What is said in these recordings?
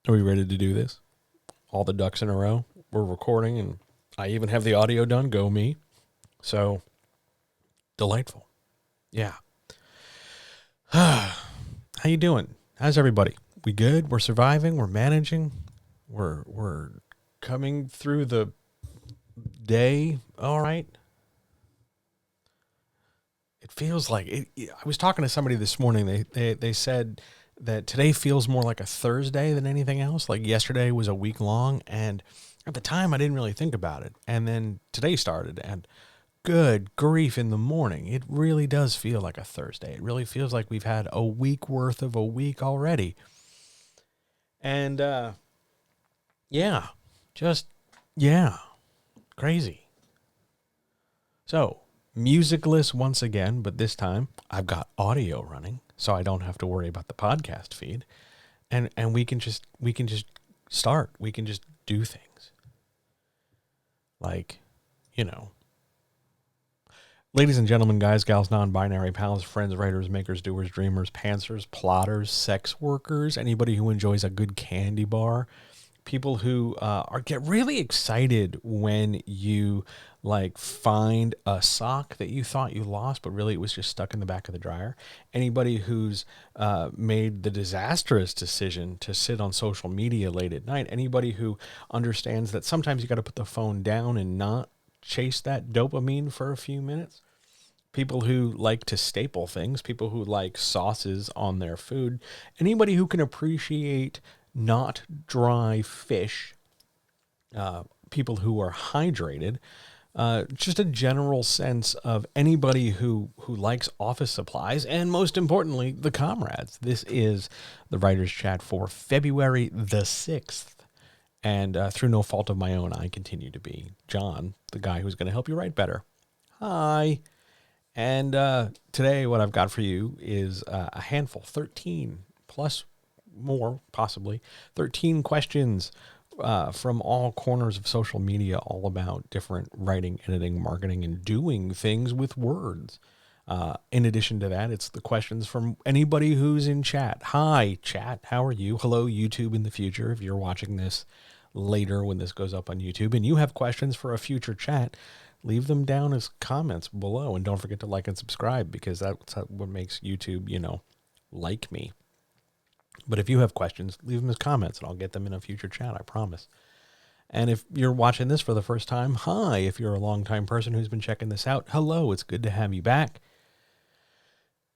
Are we ready to do this? All the ducks in a row. We're recording, and I even have the audio done. Go me. So, delightful. Yeah. How you doing? How's everybody? We good? We're surviving. We're managing. We're coming through the day. All right. It feels like it. I was talking to somebody this morning. They said that today feels more like a Thursday than anything else. Like yesterday was a week long, and at the time I didn't really think about it. And then today started, and good grief, in the morning, it really does feel like a Thursday. It really feels like we've had a week worth of a week already. And yeah, crazy. So, musicless once again, but this time I've got audio running, so I don't have to worry about the podcast feed. And we can just start. We can just do things. Like, ladies and gentlemen, guys, gals, non-binary, pals, friends, writers, makers, doers, dreamers, pantsers, plotters, sex workers, anybody who enjoys a good candy bar, people who get really excited when you find a sock that you thought you lost, but really it was just stuck in the back of the dryer. Anybody who's made the disastrous decision to sit on social media late at night. Anybody who understands that sometimes you got to put the phone down and not chase that dopamine for a few minutes. People who like to staple things, people who like sauces on their food, anybody who can appreciate not dry fish, people who are hydrated, just a general sense of anybody who likes office supplies, and most importantly, the comrades. This is the Writers Chat for February the 6th. And through no fault of my own, I continue to be John, the guy who's going to help you write better. Hi. And today what I've got for you is a handful, 13 plus more, possibly, 13 questions from all corners of social media, all about different writing, editing, marketing, and doing things with words. In addition to that, it's the questions from anybody who's in chat. Hi, chat. How are you? Hello, YouTube in the future. If you're watching this later when this goes up on YouTube and you have questions for a future chat, leave them down as comments below. And don't forget to like and subscribe, because that's what makes YouTube, like me. But if you have questions, leave them as comments and I'll get them in a future chat, I promise. And if you're watching this for the first time, hi. If you're a longtime person who's been checking this out, hello. It's good to have you back.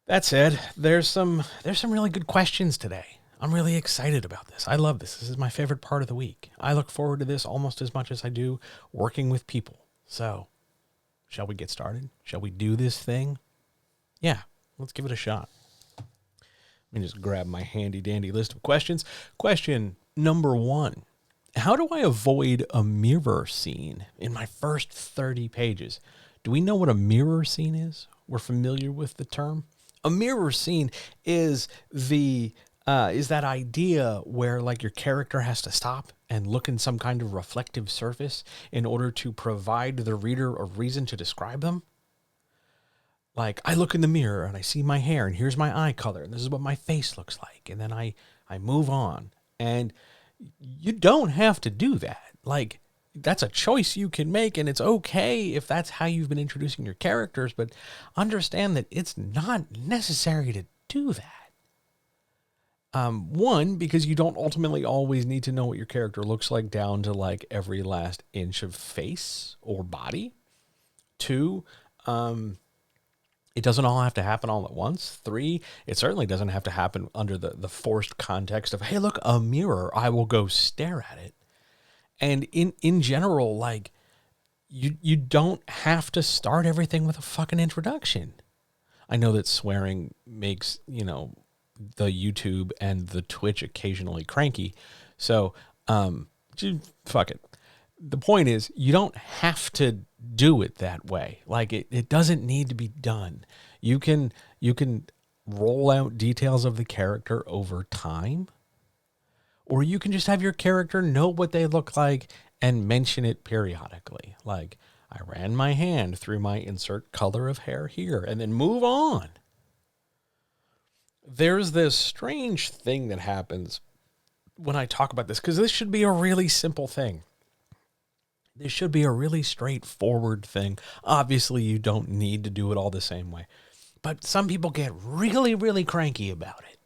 That said, there's some really good questions today. I'm really excited about this. I love this. This is my favorite part of the week. I look forward to this almost as much as I do working with people. So, shall we get started? Shall we do this thing? Yeah, let's give it a shot. Let me just grab my handy-dandy list of questions. Question number 1. How do I avoid a mirror scene in my first 30 pages? Do we know what a mirror scene is? We're familiar with the term. A mirror scene is that idea where your character has to stop and look in some kind of reflective surface in order to provide the reader a reason to describe them. I look in the mirror and I see my hair and here's my eye color and this is what my face looks like. And then I move on. And you don't have to do that. That's a choice you can make, and it's okay if that's how you've been introducing your characters, but understand that it's not necessary to do that. One, because you don't ultimately always need to know what your character looks like down to every last inch of face or body. 2, it doesn't all have to happen all at once. 3, it certainly doesn't have to happen under the forced context of, hey, look, a mirror, I will go stare at it. And in general, you don't have to start everything with a fucking introduction. I know that swearing makes, the YouTube and the Twitch occasionally cranky. So, fuck it. The point is, you don't have to do it that way. It doesn't need to be done. You can roll out details of the character over time, or you can just have your character know what they look like and mention it periodically. I ran my hand through my insert color of hair here, and then move on. There's this strange thing that happens when I talk about this, because this should be a really simple thing. This should be a really straightforward thing. Obviously, you don't need to do it all the same way. But some people get really, really cranky about it.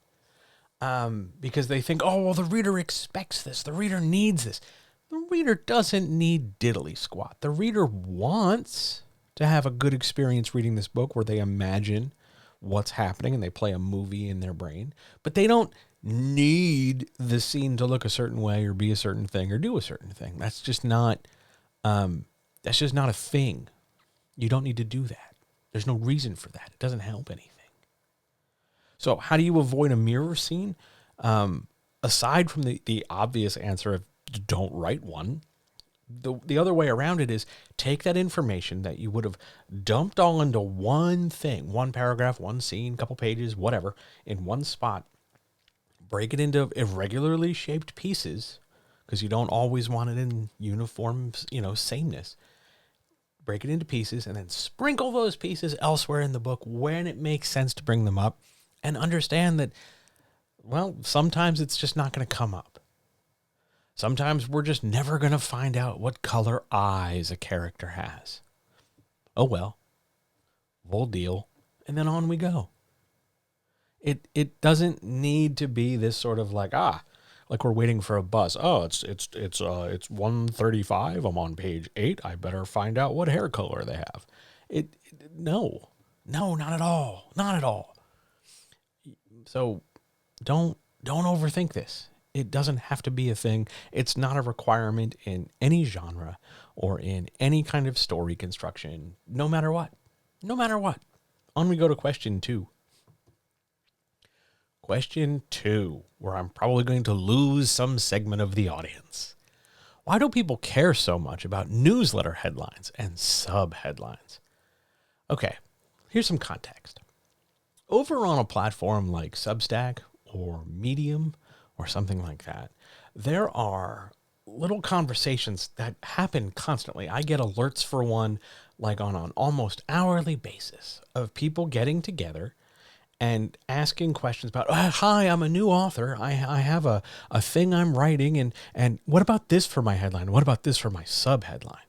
Because they think, oh, well, the reader expects this. The reader needs this. The reader doesn't need diddly squat. The reader wants to have a good experience reading this book where they imagine what's happening and they play a movie in their brain. But they don't need the scene to look a certain way or be a certain thing or do a certain thing. That's just not a thing. You don't need to do that. There's no reason for that. It doesn't help anything. So how do you avoid a mirror scene? Aside from the obvious answer of don't write one, the other way around it is take that information that you would have dumped all into one thing, one paragraph, one scene, couple pages, whatever, in one spot, break it into irregularly shaped pieces, because you don't always want it in uniform, sameness. Break it into pieces and then sprinkle those pieces elsewhere in the book when it makes sense to bring them up, and understand that, well, sometimes it's just not going to come up. Sometimes we're just never going to find out what color eyes a character has. Oh, well, we'll deal. And then on we go. It doesn't need to be this sort of like we're waiting for a bus. Oh, it's 1:35. I'm on page 8. I better find out what hair color they have. No, not at all. Not at all. So don't overthink this. It doesn't have to be a thing. It's not a requirement in any genre or in any kind of story construction, no matter what. No matter what. On we go to question 2. Question 2, where I'm probably going to lose some segment of the audience. Why do people care so much about newsletter headlines and sub-headlines? Okay, here's some context. Over on a platform like Substack or Medium or something like that, there are little conversations that happen constantly. I get alerts for one like on an almost hourly basis of people getting together and asking questions about, hi, I'm a new author. I have a thing I'm writing. And what about this for my headline? What about this for my sub-headline?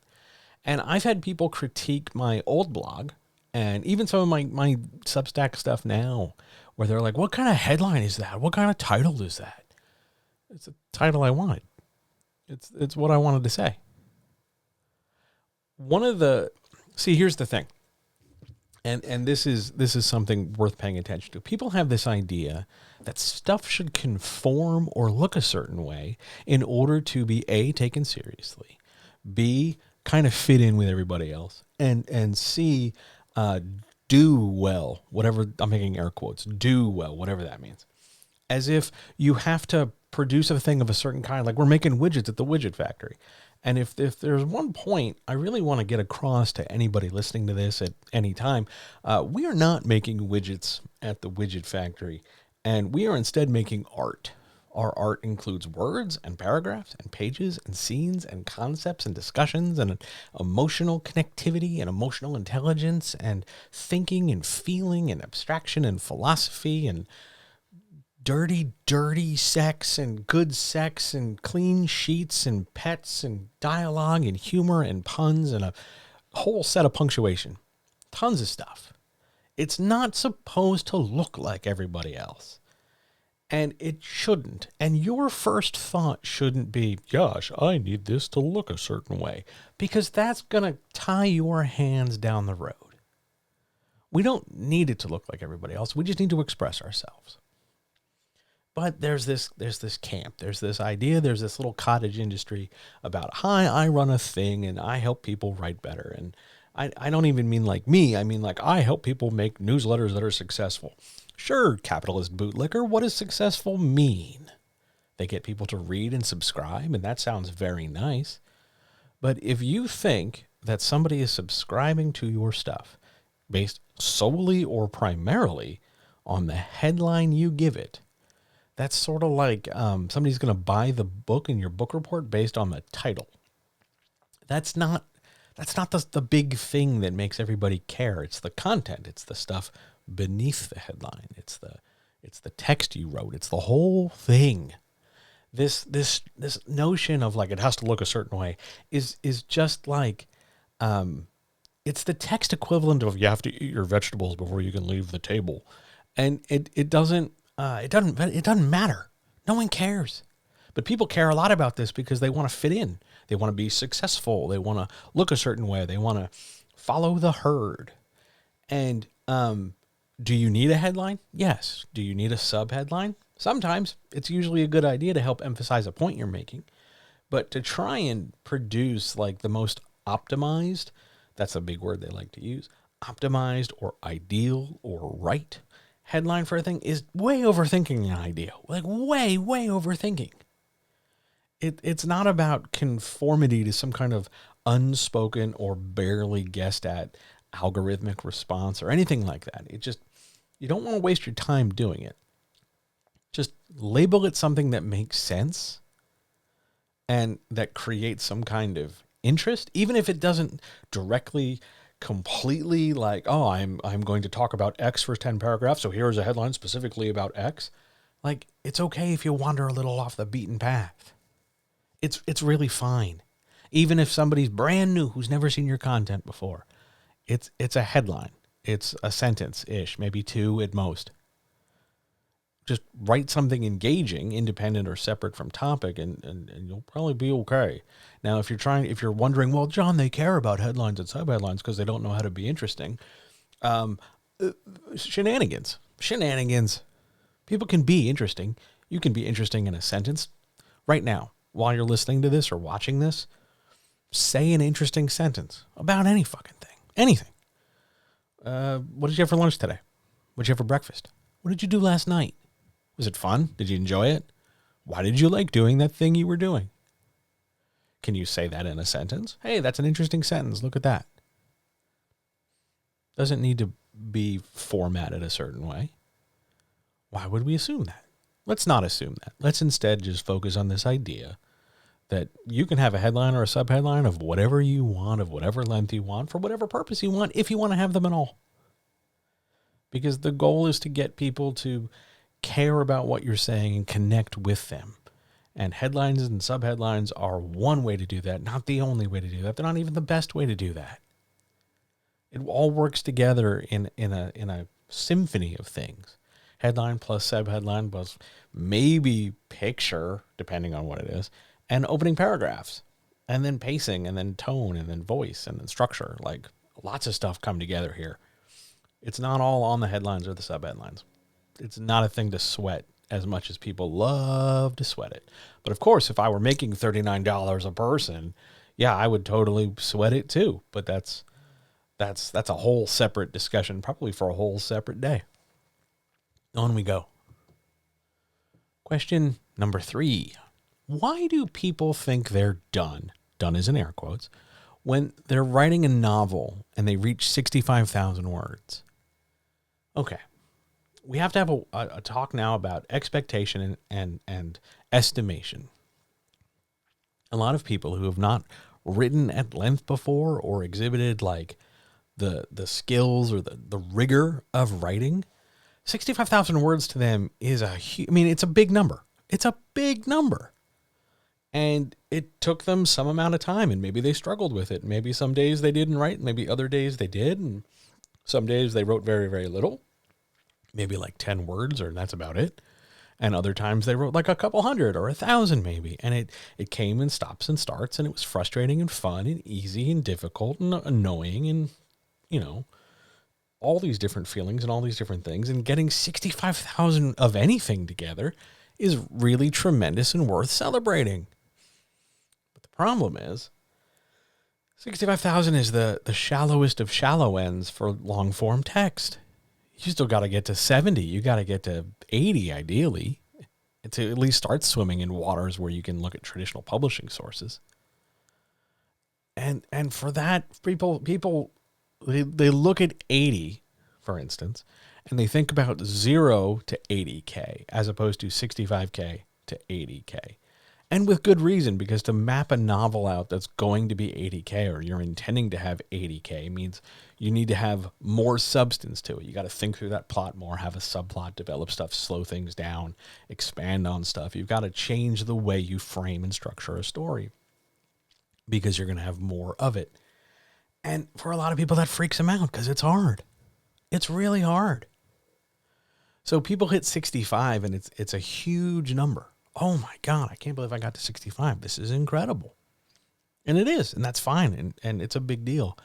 And I've had people critique my old blog and even some of my Substack stuff now, where they're like, what kind of headline is that? What kind of title is that? It's a title I wanted. It's what I wanted to say. Here's the thing. And this is something worth paying attention to. People have this idea that stuff should conform or look a certain way in order to be A, taken seriously, B, kind of fit in with everybody else, and C, do well, whatever, I'm making air quotes, do well, whatever that means. As if you have to produce a thing of a certain kind, like we're making widgets at the widget factory. And if there's one point I really want to get across to anybody listening to this at any time, we are not making widgets at the widget factory, and we are instead making art. Our art includes words and paragraphs and pages and scenes and concepts and discussions and emotional connectivity and emotional intelligence and thinking and feeling and abstraction and philosophy and dirty sex and good sex and clean sheets and pets and dialogue and humor and puns and a whole set of punctuation. Tons of stuff. It's not supposed to look like everybody else. And it shouldn't. And your first thought shouldn't be, gosh, I need this to look a certain way. Because that's going to tie your hands down the road. We don't need it to look like everybody else. We just need to express ourselves. But there's this camp, there's this idea, there's this little cottage industry about, hi, I run a thing and I help people write better. And I don't even mean like me. I mean like I help people make newsletters that are successful. Sure, capitalist bootlicker, what does successful mean? They get people to read and subscribe, and that sounds very nice. But if you think that somebody is subscribing to your stuff based solely or primarily on the headline you give it, that's sort of like somebody's going to buy the book in your book report based on the title. That's not the big thing that makes everybody care. It's the content. It's the stuff beneath the headline. It's the text you wrote. It's the whole thing This notion of like it has to look a certain way is just like it's the text equivalent of you have to eat your vegetables before you can leave the table, and it doesn't matter. No one cares, but people care a lot about this because they want to fit in. They want to be successful. They want to look a certain way. They want to follow the herd. And do you need a headline? Yes. Do you need a sub headline? Sometimes. It's usually a good idea to help emphasize a point you're making. But to try and produce like the most optimized, that's a big word they like to use, optimized or ideal or right headline for a thing is way overthinking an idea. Like way, way overthinking. It's not about conformity to some kind of unspoken or barely guessed at algorithmic response or anything like that. You don't want to waste your time doing it. Just label it something that makes sense and that creates some kind of interest, even if it doesn't directly, completely like, oh, I'm going to talk about X for 10 paragraphs, so here's a headline specifically about X. Like, it's okay if you wander a little off the beaten path. It's really fine. Even if somebody's brand new who's never seen your content before. It's a headline. It's a sentence-ish, maybe two at most. Just write something engaging, independent or separate from topic, and you'll probably be okay. Now, if you're wondering, well, John, they care about headlines and subheadlines because they don't know how to be interesting. Shenanigans. People can be interesting. You can be interesting in a sentence. Right now, while you're listening to this or watching this, say an interesting sentence about any fucking thing. Anything. What did you have for lunch today? What did you have for breakfast? What did you do last night? Was it fun? Did you enjoy it? Why did you like doing that thing you were doing? Can you say that in a sentence? Hey, that's an interesting sentence. Look at that. Doesn't need to be formatted a certain way. Why would we assume that? Let's not assume that. Let's instead just focus on this idea that you can have a headline or a subheadline of whatever you want, of whatever length you want, for whatever purpose you want, if you want to have them at all. Because the goal is to get people to care about what you're saying and connect with them. And headlines and subheadlines are one way to do that, not the only way to do that. They're not even the best way to do that. It all works together in a symphony of things. Headline plus subheadline plus maybe picture, depending on what it is, and opening paragraphs, and then pacing, and then tone, and then voice, and then structure. Like, lots of stuff come together here. It's not all on the headlines or the subheadlines. It's not a thing to sweat as much as people love to sweat it. But of course, if I were making $39 a person, yeah, I would totally sweat it too. But that's a whole separate discussion, probably for a whole separate day. On we go. Question number 3. Why do people think they're done is in air quotes, when they're writing a novel and they reach 65,000 words? Okay. We have to have a talk now about expectation and estimation. A lot of people who have not written at length before or exhibited like the skills or the rigor of writing, 65,000 words to them is it's a big number. It's a big number. And it took them some amount of time, and maybe they struggled with it. Maybe some days they didn't write, maybe other days they did, and some days they wrote very, very little, maybe like 10 words, or that's about it. And other times they wrote like a couple hundred or 1,000 maybe, and it came in stops and starts, and it was frustrating and fun and easy and difficult and annoying and, all these different feelings and all these different things. And getting 65,000 of anything together is really tremendous and worth celebrating. Problem is, 65,000 is the shallowest of shallow ends for long form text. You still got to get to 70. You got to get to 80 ideally to at least start swimming in waters where you can look at traditional publishing sources. And for that, people they look at 80, for instance, and they think about 0 to 80K as opposed to 65K to 80K. And with good reason, because to map a novel out that's going to be 80K, or you're intending to have 80K, means you need to have more substance to it. You got to think through that plot more, have a subplot, develop stuff, slow things down, expand on stuff. You've got to change the way you frame and structure a story because you're going to have more of it. And for a lot of people, that freaks them out because it's hard. It's really hard. So people hit 65 and it's a huge number. Oh my God, I can't believe I got to 65. This is incredible. And it is, and that's fine, and it's a big deal.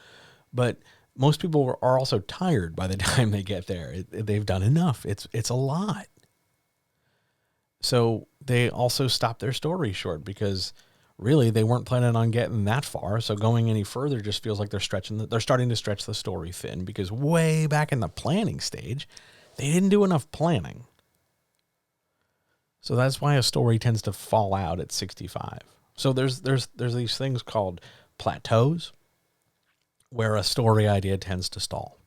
But most people are also tired by the time they get there. They've done enough. It's a lot. So they also stop their story short because really they weren't planning on getting that far. So going any further just feels like they're starting to stretch the story thin, because way back in the planning stage, they didn't do enough planning. So that's why a story tends to fall out at 65. So there's these things called plateaus where a story idea tends to stall.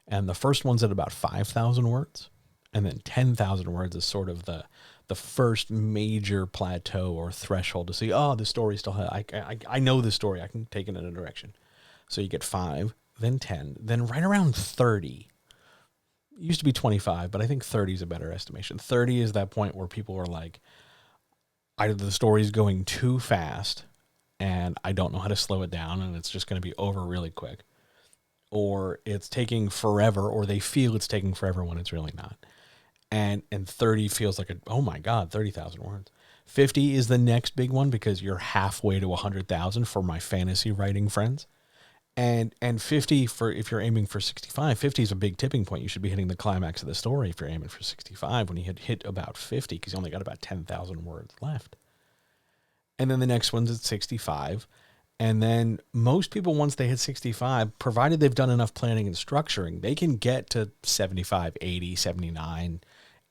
And the first one's at about 5,000 words. And then 10,000 words is sort of the first major plateau or threshold to see, oh, the story still has, I know the story. I can take it in a direction. So you get 5, then 10, then right around 30. It used to be 25, but I think 30 is a better estimation. 30 is that point where people are like, either the story's going too fast and I don't know how to slow it down and it's just going to be over really quick, or it's taking forever, or they feel it's taking forever when it's really not. And 30 feels like oh my God, 30,000 words. 50 is the next big one because you're halfway to 100,000 for my fantasy writing friends. And 50 for if you're aiming for 65, 50 is a big tipping point. You should be hitting the climax of the story if you're aiming for 65 when you hit about 50, because you only got about 10,000 words left. And then the next one's at 65. And then most people, once they hit 65, provided they've done enough planning and structuring, they can get to 75, 80, 79,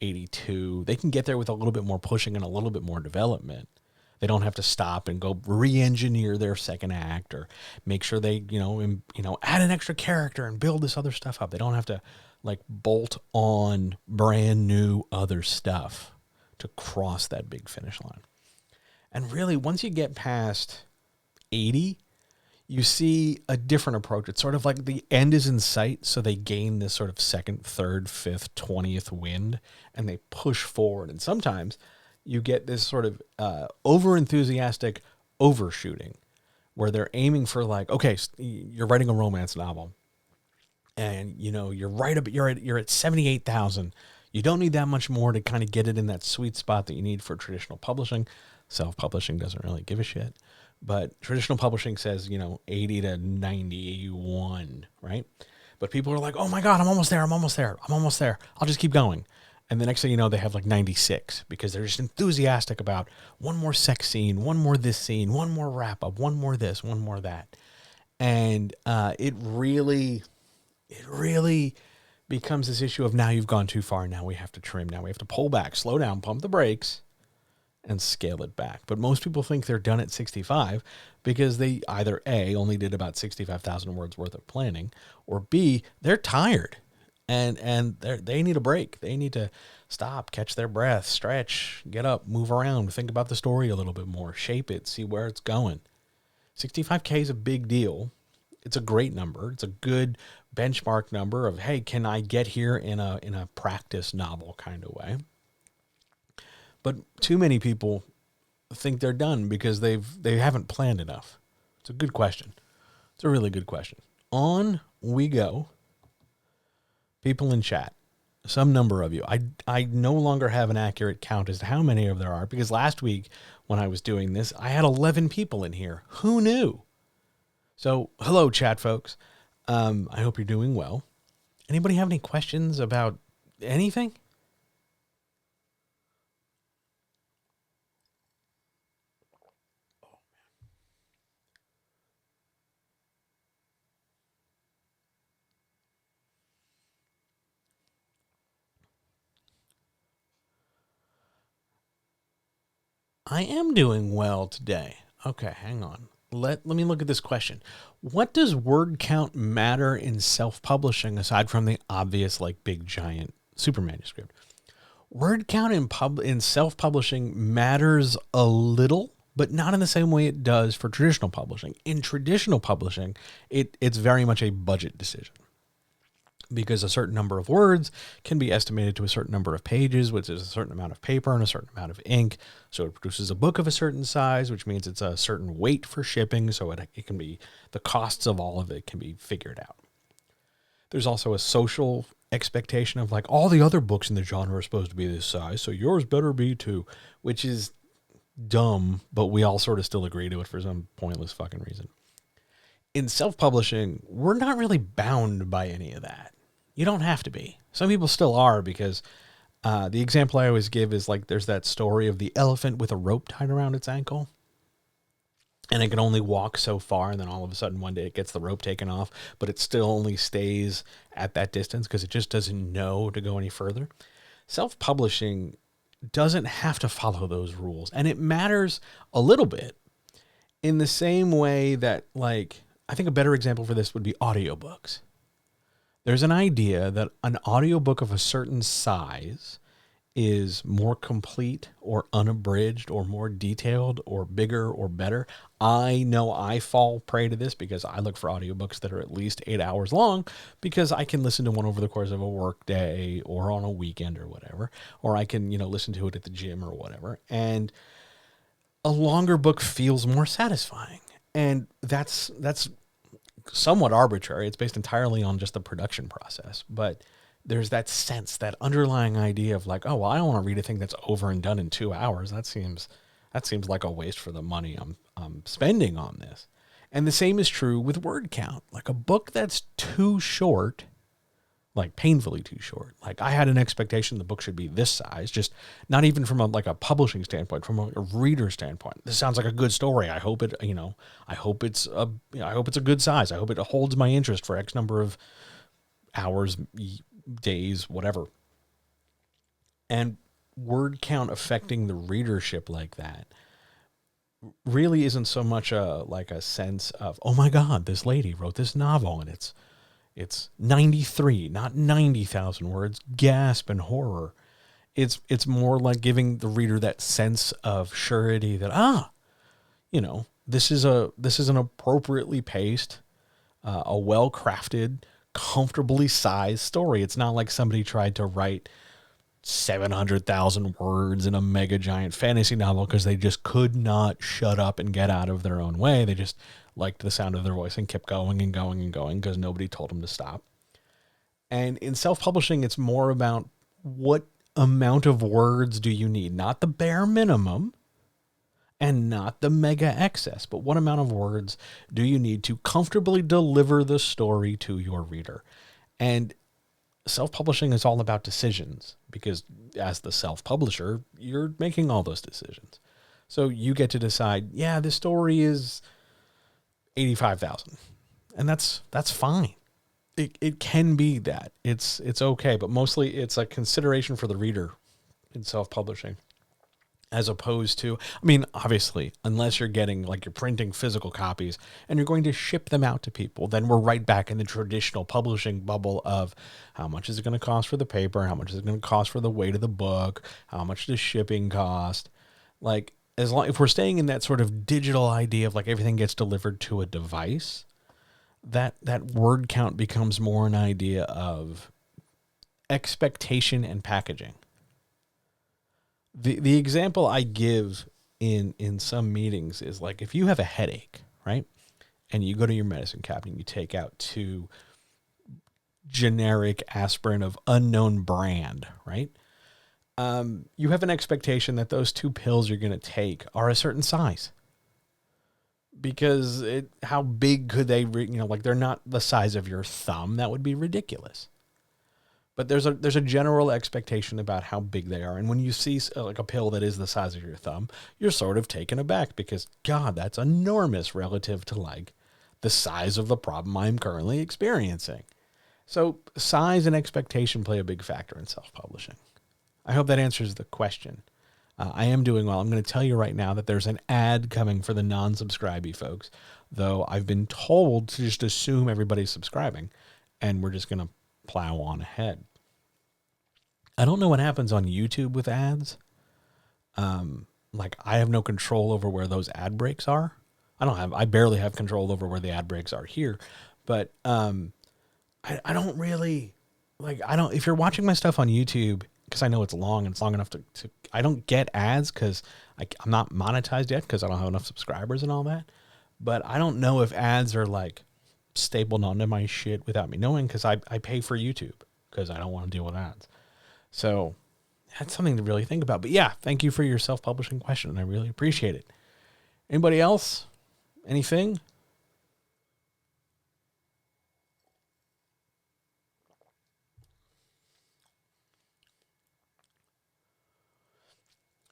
82. They can get there with a little bit more pushing and a little bit more development. They don't have to stop and go re-engineer their second act or make sure they, add an extra character and build this other stuff up. They don't have to like bolt on brand new other stuff to cross that big finish line. And really, once you get past 80, you see a different approach. It's sort of like the end is in sight, so they gain this sort of second, third, fifth, 20th wind, and they push forward. And sometimes you get this sort of over-enthusiastic overshooting where they're aiming for like, okay, you're writing a romance novel and, you're at 78,000. You don't need that much more to kind of get it in that sweet spot that you need for traditional publishing. Self-publishing doesn't really give a shit. But traditional publishing says, 80 to 91, right? But people are like, oh my God, I'm almost there. I'll just keep going. And the next thing you know, they have like 96 because they're just enthusiastic about one more sex scene, one more this scene, one more wrap up, one more this, one more that. And it really becomes this issue of now you've gone too far. Now we have to trim. Now we have to pull back, slow down, pump the brakes, and scale it back. But most people think they're done at 65 because they either A, only did about 65,000 words worth of planning, or B, they're tired. And they need a break. They need to stop, catch their breath, stretch, get up, move around, think about the story a little bit more, shape it, see where it's going. 65K is a big deal. It's a great number. It's a good benchmark number of, hey, can I get here in a practice novel kind of way? But too many people think they're done because they haven't planned enough. It's a good question. It's a really good question. On we go. People in chat, some number of you. I no longer have an accurate count as to how many of there are, because last week when I was doing this, I had 11 people in here. Who knew? So, hello, chat folks. I hope you're doing well. Anybody have any questions about anything? I am doing well today. Okay, hang on. Let me look at this question. What does word count matter in self-publishing aside from the obvious, like, big, giant super manuscript? Word count in self-publishing matters a little, but not in the same way it does for traditional publishing. In traditional publishing, it's very much a budget decision, because a certain number of words can be estimated to a certain number of pages, which is a certain amount of paper and a certain amount of ink. So it produces a book of a certain size, which means it's a certain weight for shipping. So it can be, the costs of all of it can be figured out. There's also a social expectation of like, all the other books in the genre are supposed to be this size, so yours better be too, which is dumb, but we all sort of still agree to it for some pointless fucking reason. In self-publishing, we're not really bound by any of that. You don't have to be. Some people still are, because the example I always give is like, there's that story of the elephant with a rope tied around its ankle, and it can only walk so far, and then all of a sudden one day it gets the rope taken off, but it still only stays at that distance because it just doesn't know to go any further. Self-publishing doesn't have to follow those rules, and it matters a little bit in the same way that, like, I think a better example for this would be audiobooks. There's an idea that an audiobook of a certain size is more complete or unabridged or more detailed or bigger or better. I know I fall prey to this because I look for audiobooks that are at least 8 hours long, because I can listen to one over the course of a work day or on a weekend or whatever, or I can, listen to it at the gym or whatever. And a longer book feels more satisfying. And that's somewhat arbitrary. It's based entirely on just the production process, but there's that sense, that underlying idea of like, oh, well, I don't want to read a thing that's over and done in 2 hours. That seems like a waste for the money I'm spending on this. And the same is true with word count. Like a book that's too short, like painfully too short. Like I had an expectation the book should be this size, just not even from a publishing standpoint, from a reader standpoint. This sounds like a good story. I hope it, I hope it's a good size. I hope it holds my interest for X number of hours, days, whatever. And word count affecting the readership like that really isn't so much a sense of, oh my God, this lady wrote this novel and it's 93, not 90,000 words, gasp and horror. It's more like giving the reader that sense of surety that, this is an appropriately paced, a well-crafted, comfortably sized story. It's not like somebody tried to write 700,000 words in a mega giant fantasy novel because they just could not shut up and get out of their own way. They just liked the sound of their voice and kept going and going and going because nobody told them to stop. And in self-publishing, it's more about what amount of words do you need, not the bare minimum and not the mega excess, but what amount of words do you need to comfortably deliver the story to your reader? And self-publishing is all about decisions, because as the self-publisher, you're making all those decisions. So you get to decide, yeah, this story is 85,000, and that's fine. It can be that. It's okay, but mostly it's a consideration for the reader in self-publishing, as opposed to, obviously, unless you're getting, like, you're printing physical copies and you're going to ship them out to people, then we're right back in the traditional publishing bubble of how much is it going to cost for the paper, how much is it going to cost for the weight of the book, how much does shipping cost? Like, if we're staying in that sort of digital idea of like everything gets delivered to a device, that word count becomes more an idea of expectation and packaging. The example I give in some meetings is like, if you have a headache, right? And you go to your medicine cabinet and you take out 2 generic aspirin of unknown brand, right? You have an expectation that those 2 pills you're going to take are a certain size. Because how big could they, they're not the size of your thumb. That would be ridiculous. But there's a general expectation about how big they are. And when you see like a pill that is the size of your thumb, you're sort of taken aback because, God, that's enormous relative to like the size of the problem I'm currently experiencing. So size and expectation play a big factor in self-publishing. I hope that answers the question. I am doing well. I'm going to tell you right now that there's an ad coming for the non-subscribey folks, though I've been told to just assume everybody's subscribing, and we're just going to plow on ahead. I don't know what happens on YouTube with ads. Like I have no control over where those ad breaks are. I barely have control over where the ad breaks are here, but I don't really like, if you're watching my stuff on YouTube, because I know it's long and it's long enough to I don't get ads because I'm not monetized yet because I don't have enough subscribers and all that. But I don't know if ads are like stapled onto my shit without me knowing, because I pay for YouTube because I don't want to deal with ads. So that's something to really think about. But yeah, thank you for your self-publishing question. I really appreciate it. Anybody else? Anything?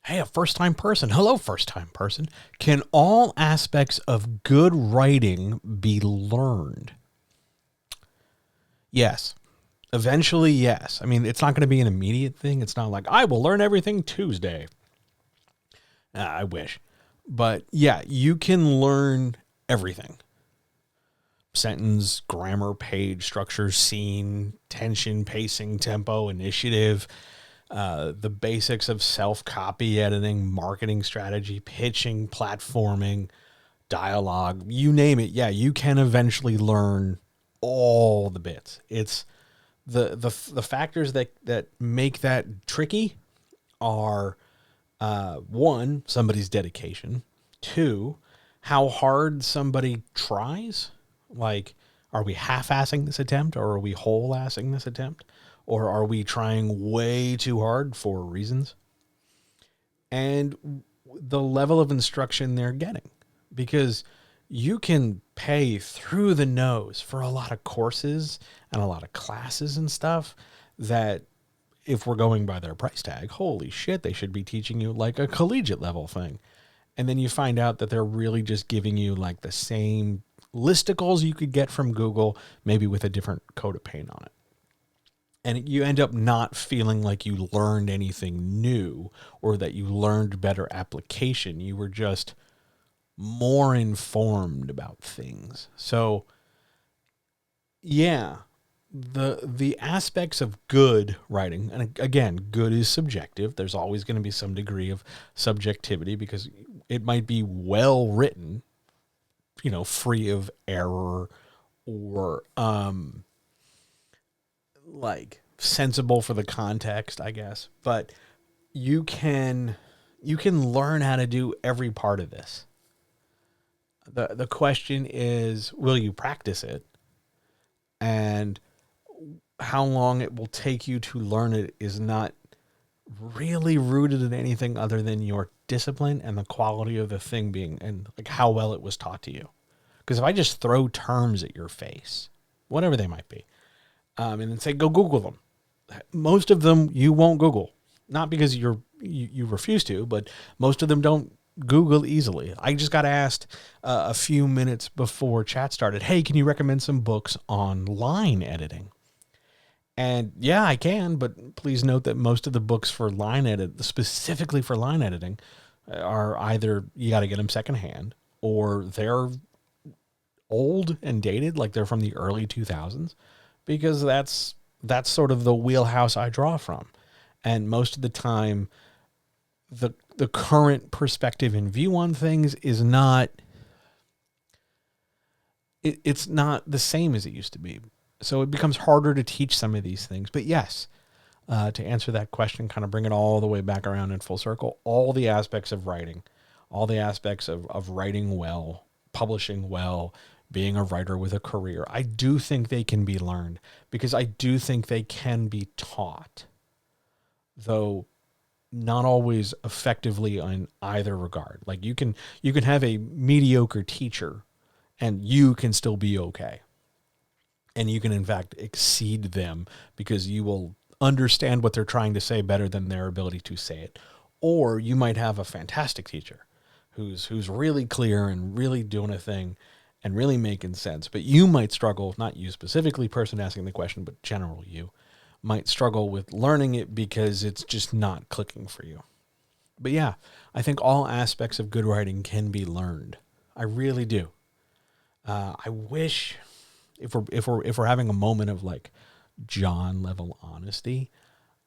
Hey, a first-time person. Hello, first-time person. Can all aspects of good writing be learned? Yes. Eventually, yes. I mean, it's not going to be an immediate thing. It's not like, I will learn everything Tuesday. I wish. But yeah, you can learn everything. Sentence, grammar, page structure, scene, tension, pacing, tempo, initiative, the basics of self-copy editing, marketing strategy, pitching, platforming, dialogue, you name it. Yeah, you can eventually learn all the bits. It's the factors that make that tricky are one, somebody's dedication, two, how hard somebody tries. Like, are we half-assing this attempt, or are we whole-assing this attempt, or are we trying way too hard for reasons? And the level of instruction they're getting, because you can pay through the nose for a lot of courses and a lot of classes and stuff that, if we're going by their price tag, holy shit, they should be teaching you like a collegiate level thing. And then you find out that they're really just giving you like the same listicles you could get from Google, maybe with a different coat of paint on it. And you end up not feeling like you learned anything new or that you learned better application. You were just more informed about things. So yeah, the aspects of good writing, and again, good is subjective. There's always going to be some degree of subjectivity because it might be well written, free of error, or like sensible for the context, I guess. But you can learn how to do every part of this. The question is, will you practice it? And how long it will take you to learn it is not really rooted in anything other than your discipline and the quality of the thing being, and like how well it was taught to you. Because if I just throw terms at your face, whatever they might be, and then say, go Google them, most of them you won't Google. Not because you refuse to, but most of them don't Google easily. I just got asked a few minutes before chat started, hey, can you recommend some books on line editing? And yeah, I can, but please note that most of the books for specifically for line editing, are either you got to get them secondhand, or they're old and dated, like they're from the early 2000s, because that's sort of the wheelhouse I draw from. And most of the time, the current perspective and view on things is not, it's not the same as it used to be. So it becomes harder to teach some of these things. But yes, to answer that question, kind of bring it all the way back around in full circle, all the aspects of writing, all the aspects of writing well, publishing well, being a writer with a career, I do think they can be learned, because I do think they can be taught, though not always effectively in either regard. Like you can have a mediocre teacher and you can still be okay. And you can in fact exceed them because you will understand what they're trying to say better than their ability to say it. Or you might have a fantastic teacher who's really clear and really doing a thing and really making sense. But you might struggle, not you specifically, person asking the question, but general you might struggle with learning it because it's just not clicking for you. But yeah, I think all aspects of good writing can be learned. I really do. I wish, if we're having a moment of like John level honesty,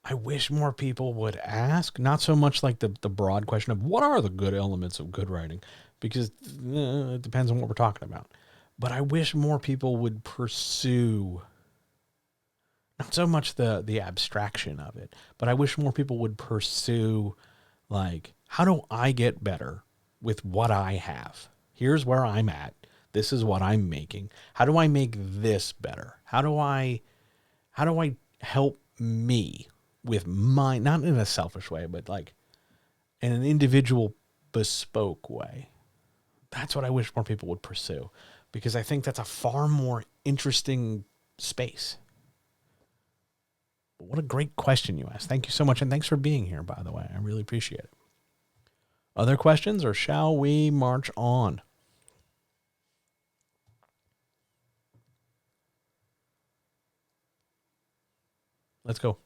I wish more people would ask, not so much like the broad question of what are the good elements of good writing, because it depends on what we're talking about. But I wish more people would pursue not so much the abstraction of it, but I wish more people would pursue, like, how do I get better with what I have? Here's where I'm at. This is what I'm making. How do I make this better? How do I help me with mine, not in a selfish way, but like in an individual bespoke way? That's what I wish more people would pursue, because I think that's a far more interesting space. But what a great question you asked. Thank you so much. And thanks for being here, by the way. I really appreciate it. Other questions, or shall we march on? Let's go.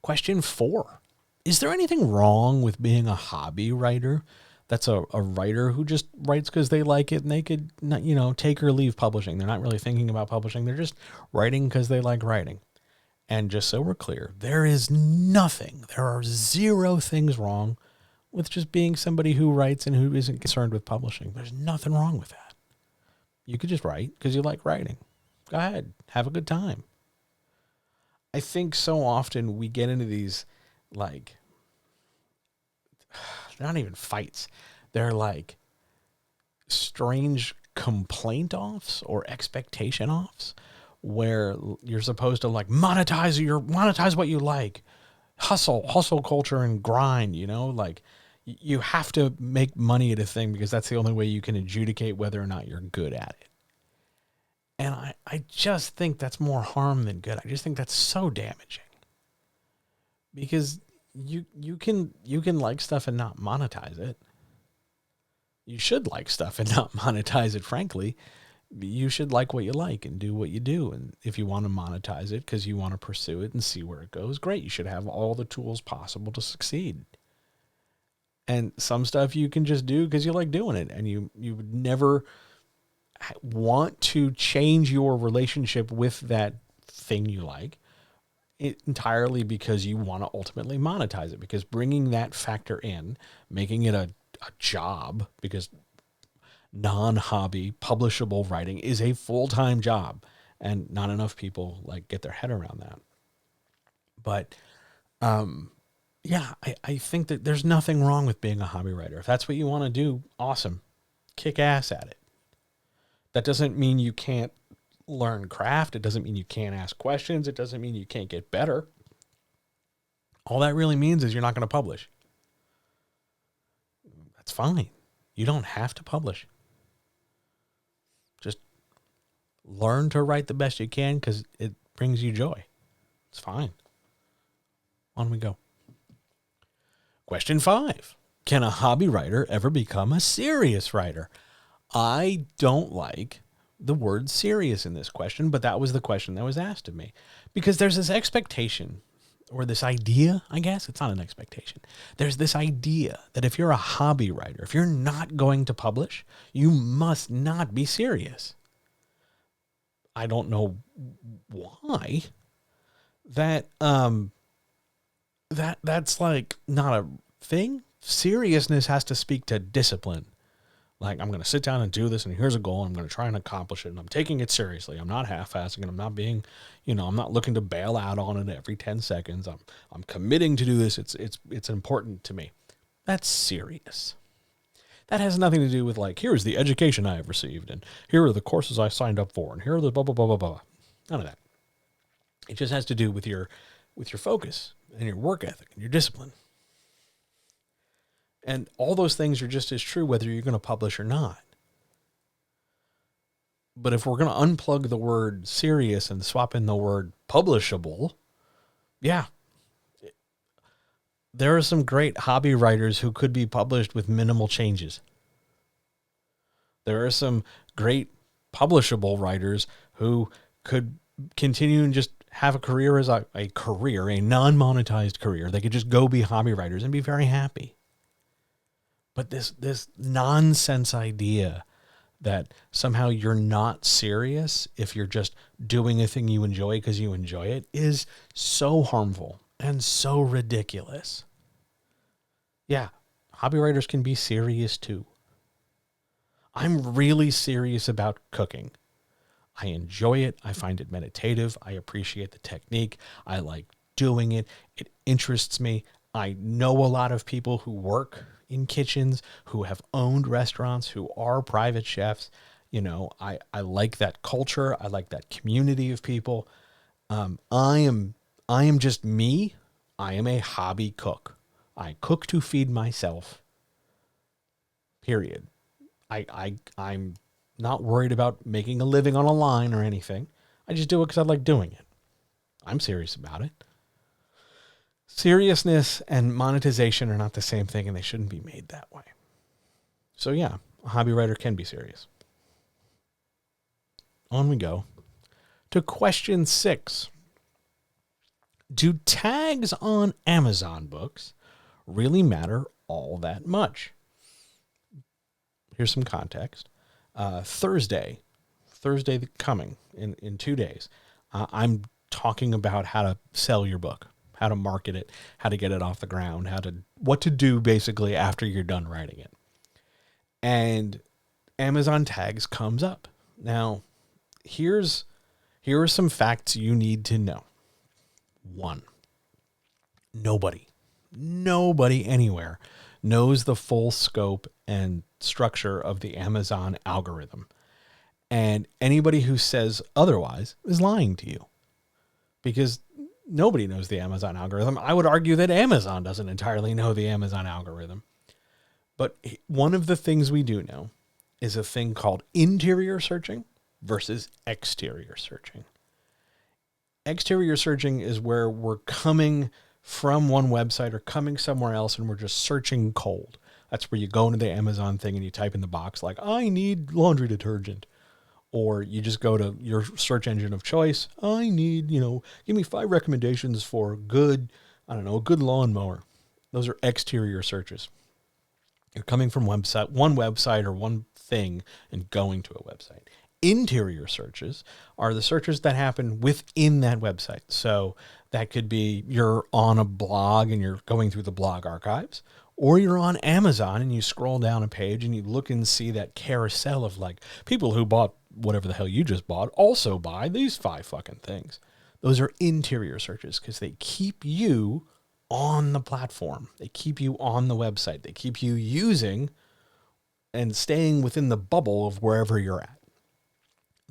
Question 4. Is there anything wrong with being a hobby writer? That's a writer who just writes because they like it and they could not, take or leave publishing. They're not really thinking about publishing. They're just writing because they like writing. And just so we're clear, there is nothing, there are 0 things wrong with just being somebody who writes and who isn't concerned with publishing. There's nothing wrong with that. You could just write because you like writing. Go ahead. Have a good time. I think so often we get into these, like, they're not even fights. They're like strange complaint offs or expectation offs where you're supposed to like monetize what you like, hustle culture and grind, like you have to make money at a thing because that's the only way you can adjudicate whether or not you're good at it. And I just think that's more harm than good. I just think that's so damaging, because you can like stuff and not monetize it. You should like stuff and not monetize it, frankly. You should like what you like and do what you do. And if you want to monetize it because you want to pursue it and see where it goes, great. You should have all the tools possible to succeed. And some stuff you can just do because you like doing it, and you would never want to change your relationship with that thing you like entirely because you want to ultimately monetize it, because bringing that factor in, making it a job, because non-hobby publishable writing is a full-time job, and not enough people like get their head around that. But yeah, I think that there's nothing wrong with being a hobby writer. If that's what you want to do, awesome. Kick ass at it. That doesn't mean you can't learn craft. It doesn't mean you can't ask questions. It doesn't mean you can't get better. All that really means is you're not going to publish. That's fine. You don't have to publish. Just learn to write the best you can because it brings you joy. It's fine. On we go. Question 5. Can a hobby writer ever become a serious writer? I don't like the word serious in this question, but that was the question that was asked of me, because there's this expectation, or this idea, I guess it's not an expectation. There's this idea that if you're a hobby writer, if you're not going to publish, you must not be serious. I don't know why that's like not a thing. Seriousness has to speak to discipline. Like, I'm going to sit down and do this, and here's a goal, and I'm going to try and accomplish it, and I'm taking it seriously. I'm not half-assing, and I'm not being, I'm not looking to bail out on it every 10 seconds. I'm committing to do this. It's important to me. That's serious. That has nothing to do with, like, here's the education I have received, and here are the courses I signed up for, and here are the blah, blah, blah, blah, blah. None of that. It just has to do with your focus and your work ethic and your discipline. And all those things are just as true whether you're going to publish or not. But if we're going to unplug the word serious and swap in the word publishable, yeah, there are some great hobby writers who could be published with minimal changes. There are some great publishable writers who could continue and just have a career as a non-monetized career. They could just go be hobby writers and be very happy. But this nonsense idea that somehow you're not serious if you're just doing a thing you enjoy because you enjoy it is so harmful and so ridiculous. Yeah, hobby writers can be serious too. I'm really serious about cooking. I enjoy it. I find it meditative. I appreciate the technique. I like doing it. It interests me. I know a lot of people who work in kitchens, who have owned restaurants, who are private chefs. You know, I like that culture. I like that community of people. I am just me. I am a hobby cook. I cook to feed myself. Period. I'm not worried about making a living on a line or anything. I just do it because I like doing it. I'm serious about it. Seriousness and monetization are not the same thing, and they shouldn't be made that way. So yeah, a hobby writer can be serious. On we go to question 6. Do tags on Amazon books really matter all that much? Here's some context. Thursday coming in 2 days, I'm talking about how to sell your book, how to market it, how to get it off the ground, what to do basically after you're done writing it. And Amazon tags comes up. Now, here are some facts you need to know. 1, nobody anywhere knows the full scope and structure of the Amazon algorithm. And anybody who says otherwise is lying to you, because nobody knows the Amazon algorithm. I would argue that Amazon doesn't entirely know the Amazon algorithm. But one of the things we do know is a thing called interior searching versus exterior searching. Exterior searching is where we're coming from one website or coming somewhere else and we're just searching cold. That's where you go into the Amazon thing and you type in the box like, I need laundry detergent. Or you just go to your search engine of choice. I need, give me 5 recommendations for a good lawnmower. Those are exterior searches. You're coming from one website or one thing and going to a website. Interior searches are the searches that happen within that website. So that could be you're on a blog and you're going through the blog archives, or you're on Amazon and you scroll down a page and you look and see that carousel of like people who bought whatever the hell you just bought also buy these 5 fucking things. Those are interior searches because they keep you on the platform. They keep you on the website. They keep you using and staying within the bubble of wherever you're at.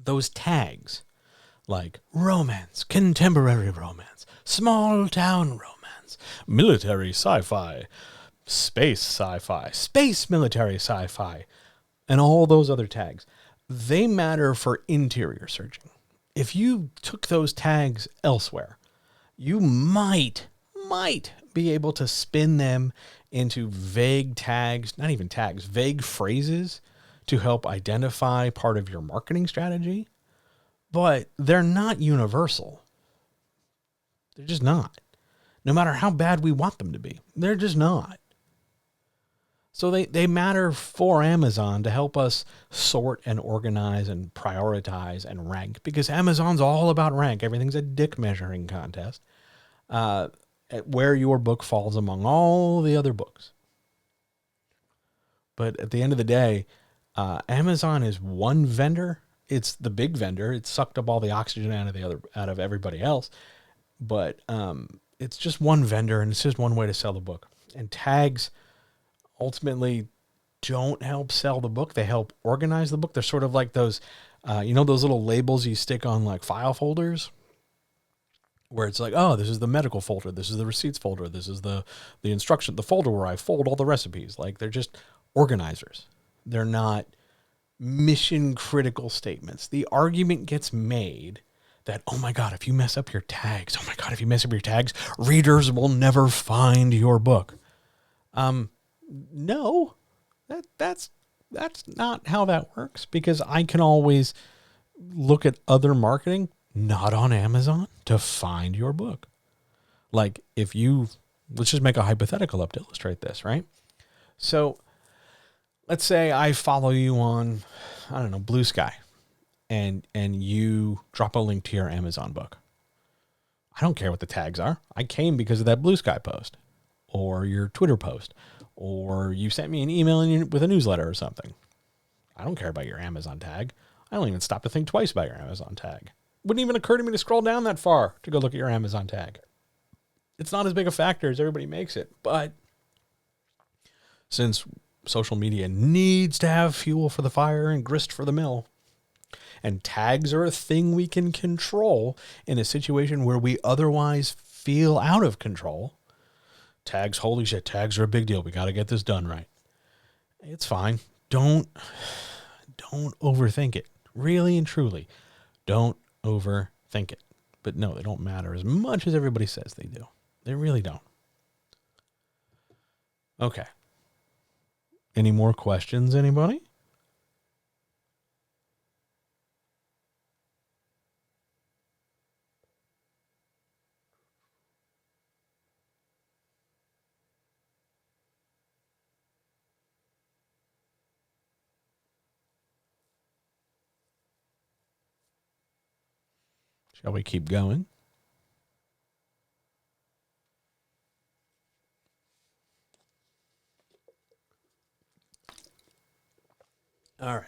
Those tags like romance, contemporary romance, small town romance, military sci-fi, space military sci-fi, and all those other tags, they matter for interior searching. If you took those tags elsewhere, you might be able to spin them into vague tags, not even tags, vague phrases to help identify part of your marketing strategy, but they're not universal. They're just not. No matter how bad we want them to be, they're just not. So they matter for Amazon to help us sort and organize and prioritize and rank, because Amazon's all about rank. Everything's a dick measuring contest. Where your book falls among all the other books. But at the end of the day, Amazon is one vendor. It's the big vendor. It sucked up all the oxygen out of everybody else. But it's just one vendor, and it's just one way to sell the book. And tags ultimately don't help sell the book. They help organize the book. They're sort of like those, those little labels you stick on like file folders, where it's like, oh, this is the medical folder, this is the receipts folder, this is the instruction, the folder where I fold all the recipes. Like, they're just organizers. They're not mission critical statements. The argument gets made that, oh my God, if you mess up your tags, readers will never find your book. No, that's not how that works, because I can always look at other marketing, not on Amazon, to find your book. Like, let's just make a hypothetical up to illustrate this, right? So let's say I follow you on I don't know, Blue Sky, and you drop a link to your Amazon book. I don't care what the tags are. I came because of that Blue Sky post or your Twitter post, or you sent me an email with a newsletter or something. I don't care about your Amazon tag. I don't even stop to think twice about your Amazon tag. Wouldn't even occur to me to scroll down that far to go look at your Amazon tag. It's not as big a factor as everybody makes it, but since social media needs to have fuel for the fire and grist for the mill, and tags are a thing we can control in a situation where we otherwise feel out of control. Tags, holy shit, tags are a big deal. We got to get this done right. It's fine. Don't overthink it. Really and truly, don't overthink it. But no, they don't matter as much as everybody says they do. They really don't. Okay. Any more questions, anybody? Shall we keep going? All right.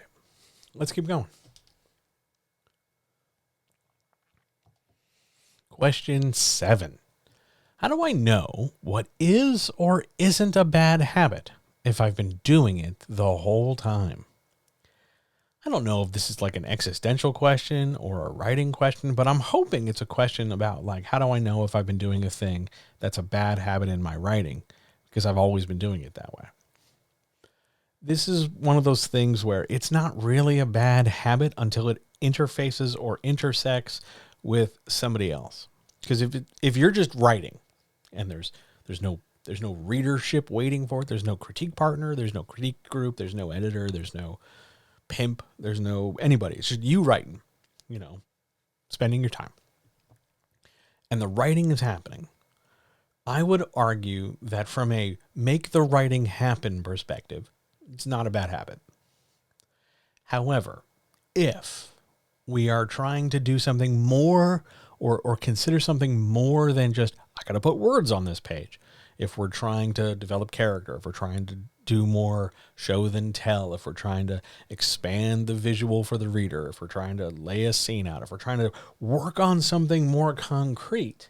Let's keep going. Question 7. How do I know what is or isn't a bad habit if I've been doing it the whole time? I don't know if this is like an existential question or a writing question, but I'm hoping it's a question about like, how do I know if I've been doing a thing that's a bad habit in my writing? Because I've always been doing it that way. This is one of those things where it's not really a bad habit until it interfaces or intersects with somebody else. Because if you're just writing and there's no readership waiting for it, there's no critique partner, there's no critique group, there's no editor, there's no pimp, there's no anybody. It's just you writing, spending your time. And the writing is happening. I would argue that from a make the writing happen perspective, it's not a bad habit. However, if we are trying to do something more or consider something more than just, I got to put words on this page. If we're trying to develop character, if we're trying to do more show than tell, if we're trying to expand the visual for the reader, if we're trying to lay a scene out, if we're trying to work on something more concrete,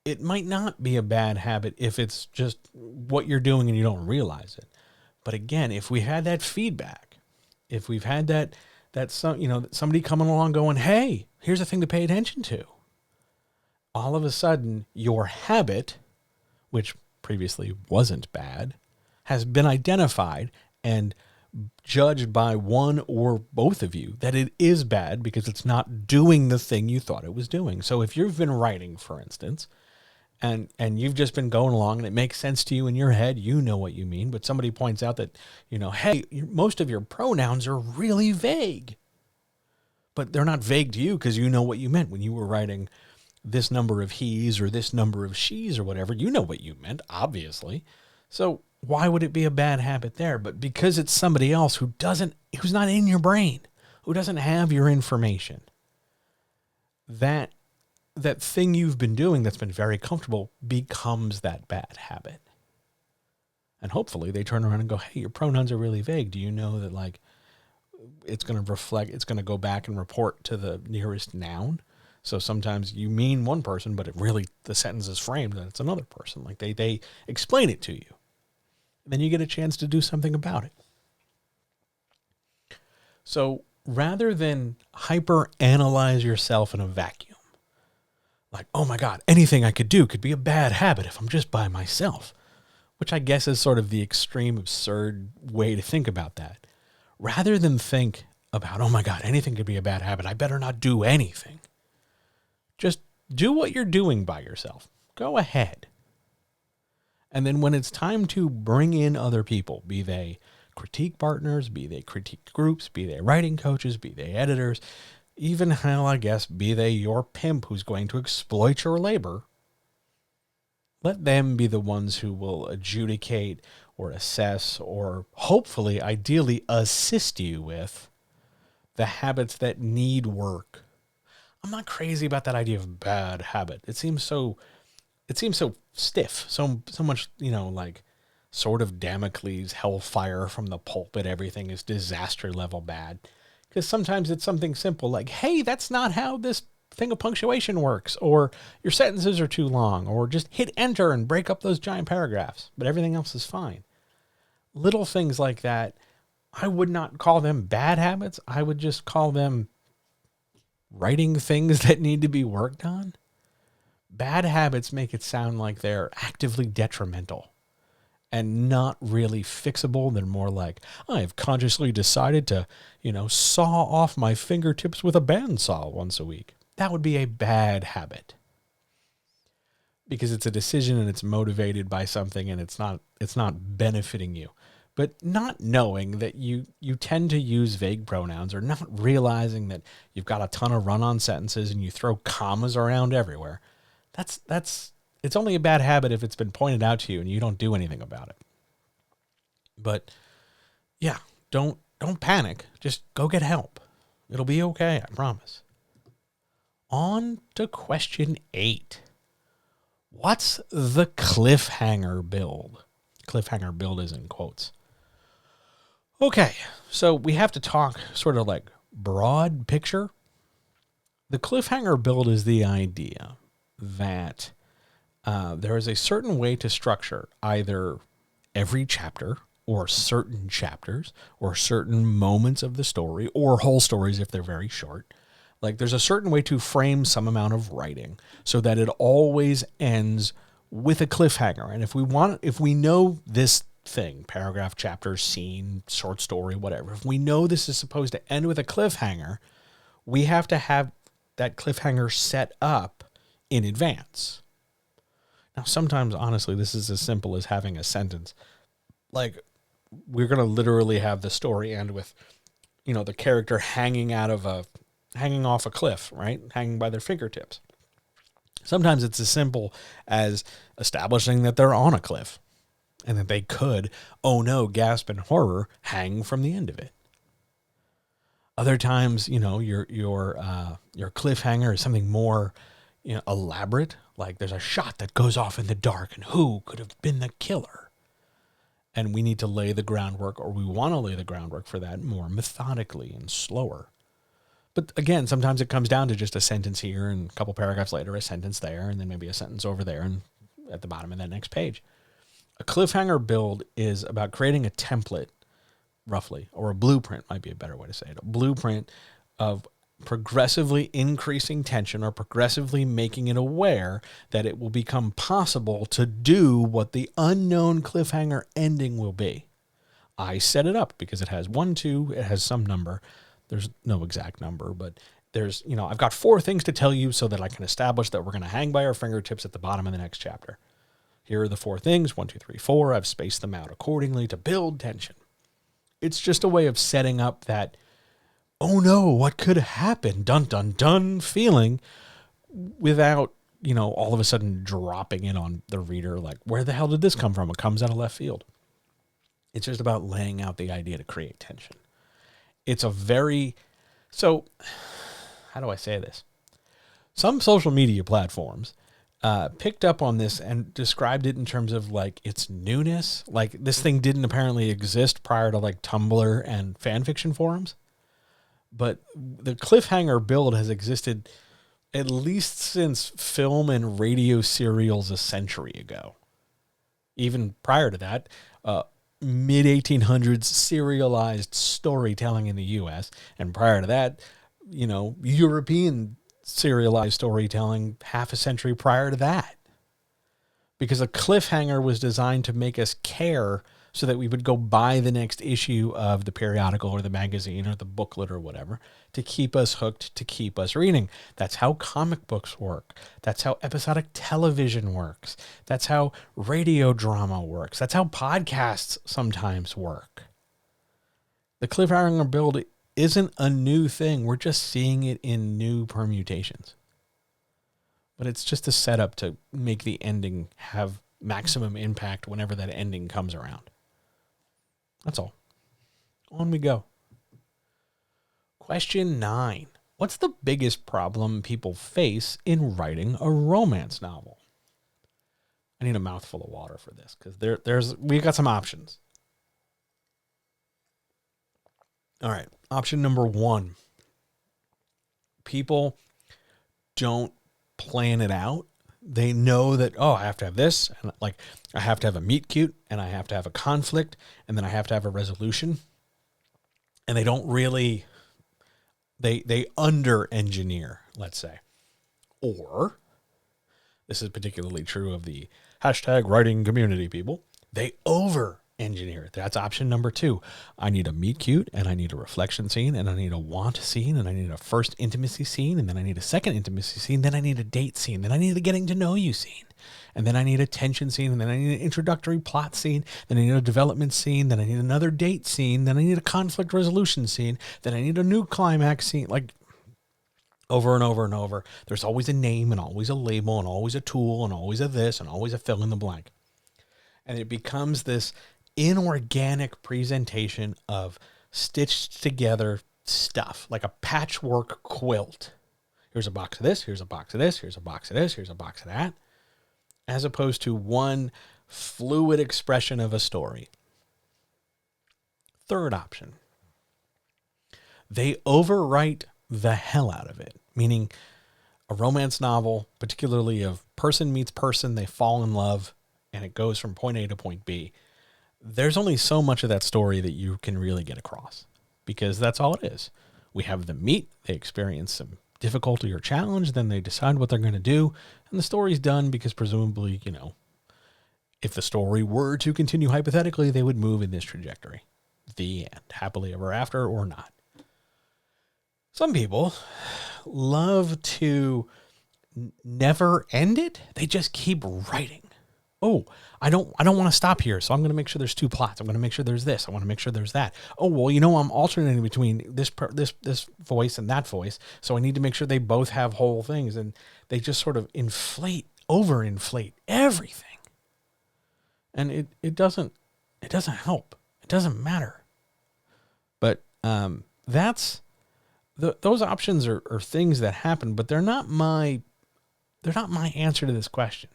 it might not be a bad habit if it's just what you're doing and you don't realize it. But again, if we had that feedback, if we've had somebody coming along going, hey, here's a thing to pay attention to. All of a sudden, your habit, which previously wasn't bad, has been identified and judged by one or both of you that it is bad because it's not doing the thing you thought it was doing. So if you've been writing, for instance, and you've just been going along and it makes sense to you in your head, you know what you mean, but somebody points out that, hey, most of your pronouns are really vague. But they're not vague to you because you know what you meant when you were writing this number of he's or this number of she's or whatever. You know what you meant, obviously. So why would it be a bad habit there? But because it's somebody else who's not in your brain, who doesn't have your information, that thing you've been doing that's been very comfortable becomes that bad habit. And hopefully they turn around and go, hey, your pronouns are really vague. Do you know that it's going to go back and report to the nearest noun? So sometimes you mean one person, but the sentence is framed and it's another person. Like they explain it to you. And then you get a chance to do something about it. So rather than hyper-analyze yourself in a vacuum, like, oh my God, anything I could do could be a bad habit if I'm just by myself, which I guess is sort of the extreme, absurd way to think about that. Rather than think about, oh my God, anything could be a bad habit, I better not do anything. Just do what you're doing by yourself. Go ahead. And then when it's time to bring in other people, be they critique partners, be they critique groups, be they writing coaches, be they editors, even hell, I guess, be they your pimp who's going to exploit your labor, let them be the ones who will adjudicate or assess or hopefully, ideally, assist you with the habits that need work. I'm not crazy about that idea of bad habit. It seems so stiff, so much, like sort of Damocles hellfire from the pulpit. Everything is disaster level bad. Because sometimes it's something simple like, hey, that's not how this thing of punctuation works, or your sentences are too long, or just hit enter and break up those giant paragraphs, but everything else is fine. Little things like that, I would not call them bad habits. I would just call them writing things that need to be worked on. Bad habits make it sound like they're actively detrimental and not really fixable. They're more like, I've consciously decided to, saw off my fingertips with a bandsaw once a week. That would be a bad habit because it's a decision and it's motivated by something and it's not benefiting you. But not knowing that you tend to use vague pronouns, or not realizing that you've got a ton of run-on sentences and you throw commas around everywhere. It's only a bad habit if it's been pointed out to you and you don't do anything about it. But yeah, don't panic. Just go get help. It'll be okay, I promise. On to question 8. What's the cliffhanger build? Cliffhanger build is in quotes. Okay, so we have to talk sort of like broad picture. The cliffhanger build is the idea that there is a certain way to structure either every chapter or certain chapters or certain moments of the story or whole stories if they're very short. Like there's a certain way to frame some amount of writing so that it always ends with a cliffhanger. And if we know this thing, paragraph, chapter, scene, short story, whatever, if we know this is supposed to end with a cliffhanger, we have to have that cliffhanger set up in advance. Now, sometimes, honestly, this is as simple as having a sentence. Like, we're going to literally have the story end with, the character hanging off a cliff, right? Hanging by their fingertips. Sometimes it's as simple as establishing that they're on a cliff and that they could, oh no, gasp in horror, hang from the end of it. Other times, your cliffhanger is something more, elaborate. Like there's a shot that goes off in the dark, and who could have been the killer? And we need to lay the groundwork, or we want to lay the groundwork for that more methodically and slower. But again, sometimes it comes down to just a sentence here, and a couple paragraphs later, a sentence there, and then maybe a sentence over there, and at the bottom of that next page. A cliffhanger build is about creating a template, roughly, or a blueprint might be a better way to say it. A blueprint of progressively increasing tension or progressively making it aware that it will become possible to do what the unknown cliffhanger ending will be. I set it up because it has 1, 2, it has some number. There's no exact number, but there's, I've got 4 things to tell you so that I can establish that we're going to hang by our fingertips at the bottom of the next chapter. Here are the 4 things, 1, 2, 3, 4. I've spaced them out accordingly to build tension. It's just a way of setting up that, oh no, what could happen, dun, dun, dun feeling without, all of a sudden dropping in on the reader like, where the hell did this come from? It comes out of left field. It's just about laying out the idea to create tension. It's so how do I say this? Some social media platforms picked up on this and described it in terms of like its newness. Like this thing didn't apparently exist prior to like Tumblr and fan fiction forums. But the cliffhanger build has existed at least since film and radio serials a century ago. Even prior to that, mid-1800s serialized storytelling in the U.S. And prior to that, European serialized storytelling half a century prior to that. Because a cliffhanger was designed to make us care so that we would go buy the next issue of the periodical or the magazine or the booklet or whatever to keep us hooked, to keep us reading. That's how comic books work. That's how episodic television works. That's how radio drama works. That's how podcasts sometimes work. The cliffhanger build isn't a new thing. We're just seeing it in new permutations. But it's just a setup to make the ending have maximum impact whenever that ending comes around. That's all. On we go. Question 9. What's the biggest problem people face in writing a romance novel? I need a mouthful of water for this because we got some options. All right. Option number 1. People don't plan it out. They know that, oh, I have to have this, and like I have to have a meet cute, and I have to have a conflict, and then I have to have a resolution. And they don't really, they under engineer, let's say. Or, this is particularly true of the hashtag writing community people, they over engineer it. That's option number 2. I need a meet cute, and I need a reflection scene, and I need a want scene, and I need a first intimacy scene, and then I need a second intimacy scene, then I need a date scene, then I need a getting to know you scene, and then I need a tension scene, and then I need an introductory plot scene, then I need a development scene, then I need another date scene, then I need a conflict resolution scene, then I need a new climax scene, like over and over and over. There's always a name and always a label and always a tool and always a this and always a fill in the blank. And it becomes this inorganic presentation of stitched together stuff, like a patchwork quilt. Here's a box of this, here's a box of this, here's a box of this, here's a box of that, as opposed to one fluid expression of a story. Third option. They overwrite the hell out of it, meaning a romance novel, particularly of person meets person, they fall in love, and it goes from point A to point B. There's only so much of that story that you can really get across because that's all it is. We have them meet, they experience some difficulty or challenge, then they decide what they're going to do, and the story's done because presumably, if the story were to continue hypothetically, they would move in this trajectory. The end. Happily ever after or not. Some people love to never end it. They just keep writing. Oh, I don't want to stop here, so I'm going to make sure there's 2 plots. I'm going to make sure there's this. I want to make sure there's that. Oh, well, I'm alternating between this voice and that voice, so I need to make sure they both have whole things, and they just sort of overinflate everything, and it doesn't help. It doesn't matter. But those options are things that happen, but they're not my answer to this question.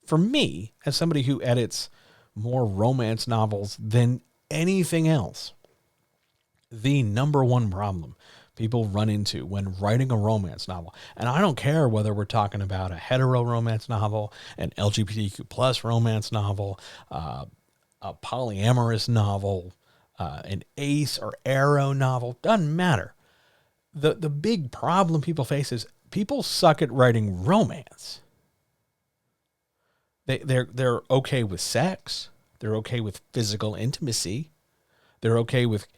For me, as somebody who edits more romance novels than anything else, the number one problem people run into when writing a romance novel, and I don't care whether we're talking about a hetero romance novel, an LGBTQ plus romance novel, a polyamorous novel, an ace or arrow novel, doesn't matter. The big problem people face is people suck at writing romance. They're okay with sex. They're okay with physical intimacy. They're okay with,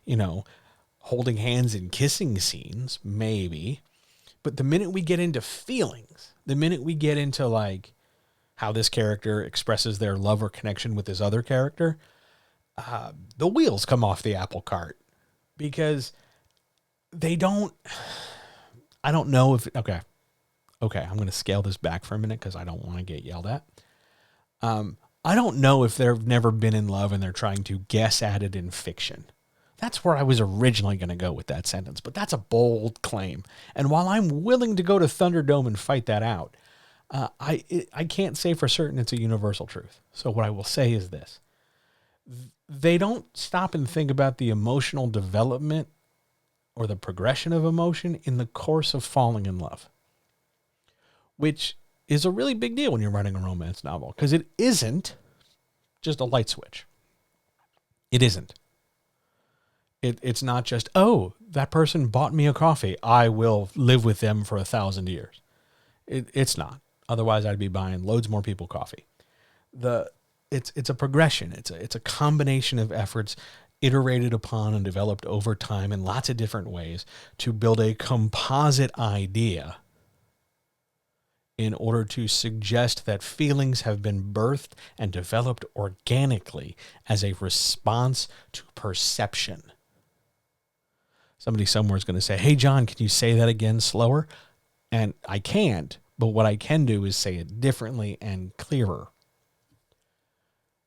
holding hands and kissing scenes, maybe. But the minute we get into feelings, the minute we get into like how this character expresses their love or connection with this other character, the wheels come off the apple cart because I don't know if, okay, I'm going to scale this back for a minute because I don't want to get yelled at. I don't know if they've never been in love and they're trying to guess at it in fiction. That's where I was originally going to go with that sentence, but that's a bold claim. And while I'm willing to go to Thunderdome and fight that out, I can't say for certain it's a universal truth. So what I will say is this. They don't stop and think about the emotional development or the progression of emotion in the course of falling in love, which is a really big deal when you're writing a romance novel because it isn't just a light switch. It isn't. It's not just, oh, that person bought me a coffee, I will live with them for 1,000 years. It's not. Otherwise, I'd be buying loads more people coffee. It's a progression. It's a combination of efforts iterated upon and developed over time in lots of different ways to build a composite idea in order to suggest that feelings have been birthed and developed organically as a response to perception. Somebody somewhere is going to say, hey, John, can you say that again slower? And I can't, but what I can do is say it differently and clearer.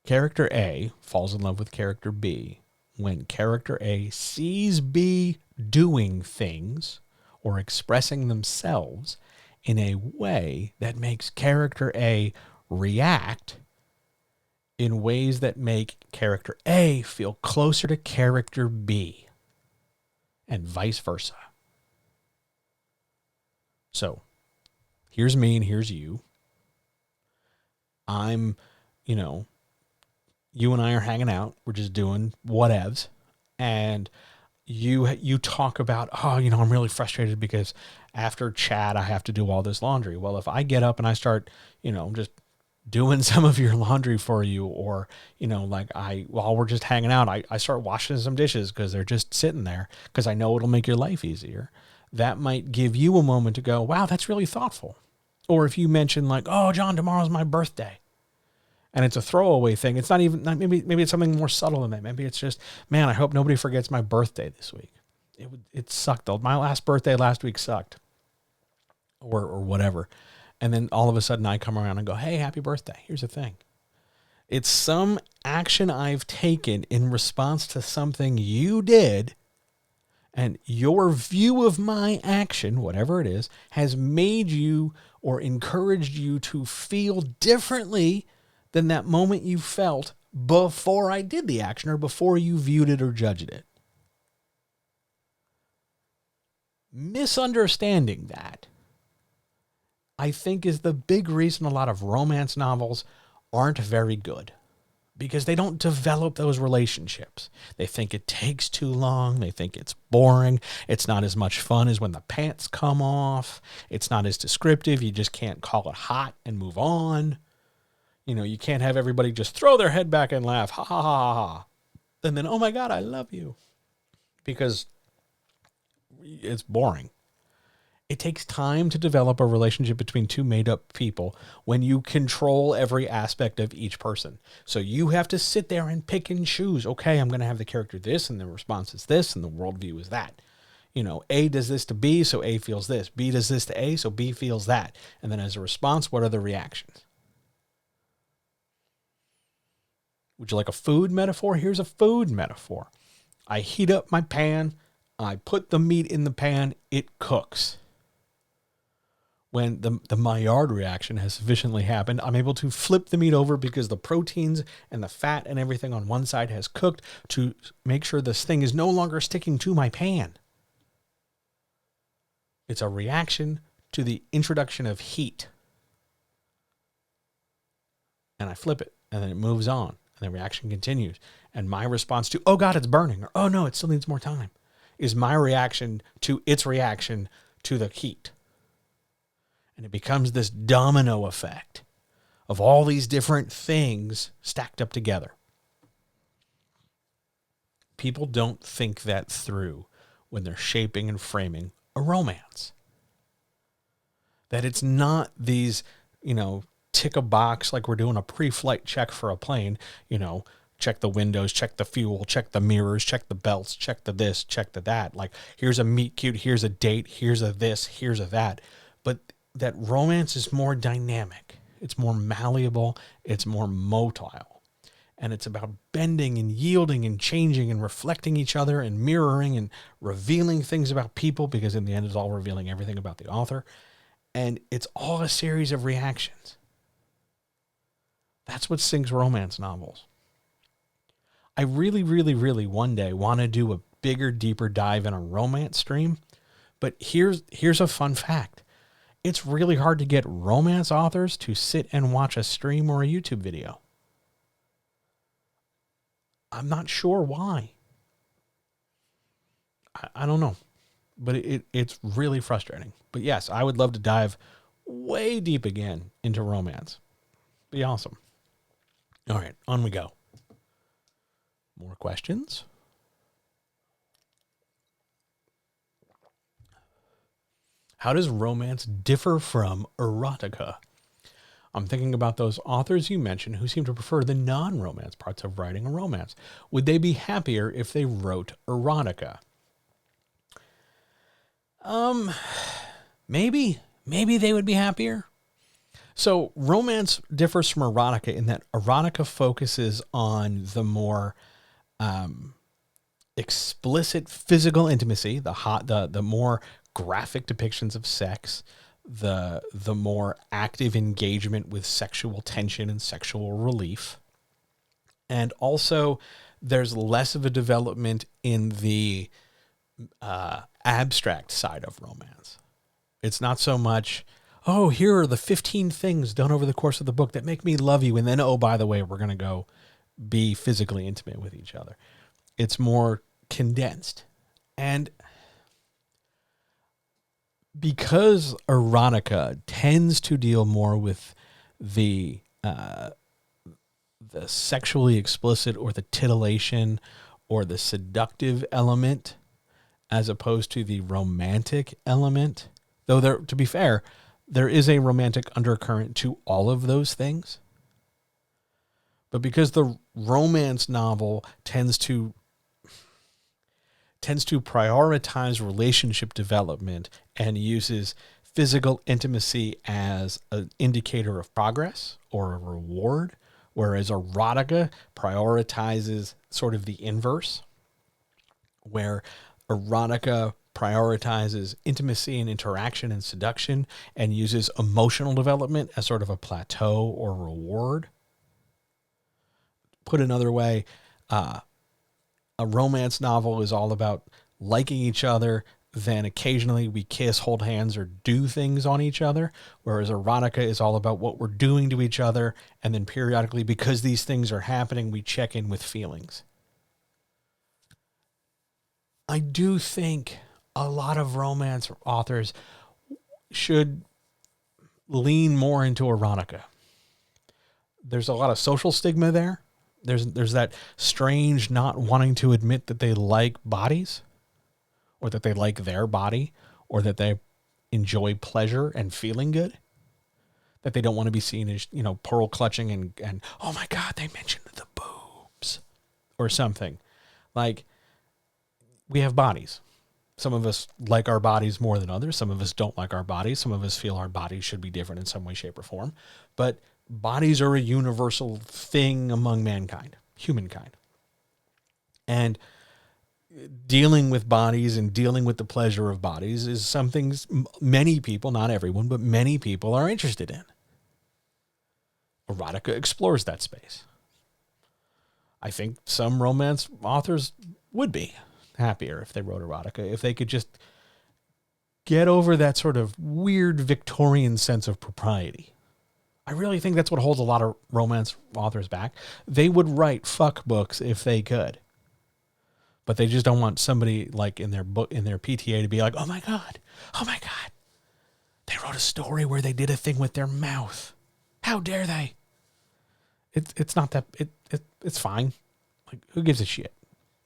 Character A falls in love with character B when character A sees B doing things or expressing themselves in a way that makes character A react in ways that make character A feel closer to character B, and vice versa. So here's me and here's you. I'm, you and I are hanging out. We're just doing whatevs. And you talk about, I'm really frustrated because after chat, I have to do all this laundry. Well, if I get up and I start, just doing some of your laundry for you, or, while we're just hanging out, I start washing some dishes because they're just sitting there because I know it'll make your life easier. That might give you a moment to go, wow, that's really thoughtful. Or if you mention like, oh, John, tomorrow's my birthday. And it's a throwaway thing. It's not even, maybe it's something more subtle than that. Maybe it's just, man, I hope nobody forgets my birthday this week. It sucked though. My last birthday last week sucked. Or whatever. And then all of a sudden I come around and go, hey, happy birthday. Here's the thing. It's some action I've taken in response to something you did, and your view of my action, whatever it is, has made you or encouraged you to feel differently than that moment you felt before I did the action or before you viewed it or judged it. Misunderstanding that, I think, is the big reason a lot of romance novels aren't very good, because they don't develop those relationships. They think it takes too long. They think it's boring. It's not as much fun as when the pants come off. It's not as descriptive. You just can't call it hot and move on. You can't have everybody just throw their head back and laugh, ha, ha, ha, ha. And then, oh my God, I love you. Because it's boring. It takes time to develop a relationship between two made-up people when you control every aspect of each person. So you have to sit there and pick and choose. Okay, I'm going to have the character this, and the response is this, and the worldview is that. A does this to B, so A feels this. B does this to A, so B feels that. And then as a response, what are the reactions? Would you like a food metaphor? Here's a food metaphor. I heat up my pan. I put the meat in the pan. It cooks. When the Maillard reaction has sufficiently happened, I'm able to flip the meat over because the proteins and the fat and everything on one side has cooked to make sure this thing is no longer sticking to my pan. It's a reaction to the introduction of heat. And I flip it, and then it moves on, and the reaction continues. And my response to, oh God, it's burning, or oh no, it still needs more time, is my reaction to its reaction to the heat. And it becomes this domino effect of all these different things stacked up together. People don't think that through when they're shaping and framing a romance. That it's not these, tick a box like we're doing a pre-flight check for a plane, check the windows, check the fuel, check the mirrors, check the belts, check the this, check the that. Like, here's a meet cute, here's a date, here's a this, here's a that. But that romance is more dynamic. It's more malleable. It's more motile. And it's about bending and yielding and changing and reflecting each other and mirroring and revealing things about people, because in the end it's all revealing everything about the author. And it's all a series of reactions. That's what sinks romance novels. I really, really, really one day want to do a bigger, deeper dive in a romance stream. But here's a fun fact. It's really hard to get romance authors to sit and watch a stream or a YouTube video. I'm not sure why. I don't know. But it's really frustrating. But yes, I would love to dive way deep again into romance. Be awesome. All right, on we go. More questions? How does romance differ from erotica? I'm thinking about those authors you mentioned who seem to prefer the non-romance parts of writing a romance. Would they be happier if they wrote erotica? Maybe they would be happier. So romance differs from erotica in that erotica focuses on the more explicit physical intimacy, the more graphic depictions of sex, the more active engagement with sexual tension and sexual relief. And also there's less of a development in the abstract side of romance. It's not so much, oh, here are the 15 things done over the course of the book that make me love you. And then, oh, by the way, we're going to go be physically intimate with each other. It's more condensed. And because erotica tends to deal more with the sexually explicit or the titillation or the seductive element as opposed to the romantic element, though there, to be fair, there is a romantic undercurrent to all of those things. But because the romance novel tends to prioritize relationship development and uses physical intimacy as an indicator of progress or a reward, whereas erotica prioritizes sort of the inverse, where erotica prioritizes intimacy and interaction and seduction and uses emotional development as sort of a plateau or reward. Put another way, a romance novel is all about liking each other, then occasionally we kiss, hold hands, or do things on each other, whereas erotica is all about what we're doing to each other, and then periodically, because these things are happening, we check in with feelings. I do think a lot of romance authors should lean more into erotica. There's a lot of social stigma there. There's that strange not wanting to admit that they like bodies, or that they like their body, or that they enjoy pleasure and feeling good, that they don't want to be seen as, pearl clutching and oh my God, they mentioned the boobs or something. Like, we have bodies. Some of us like our bodies more than others. Some of us don't like our bodies. Some of us feel our bodies should be different in some way, shape, or form. But bodies are a universal thing among mankind, humankind. And dealing with bodies and dealing with the pleasure of bodies is something many people, not everyone, but many people are interested in. Erotica explores that space. I think some romance authors would be happier if they wrote erotica, if they could just get over that sort of weird Victorian sense of propriety. I really think that's what holds a lot of romance authors back. They would write fuck books if they could, but they just don't want somebody like in their book, in their PTA, to be like, oh my God, they wrote a story where they did a thing with their mouth. How dare they? It's not that, it's fine. Like, who gives a shit?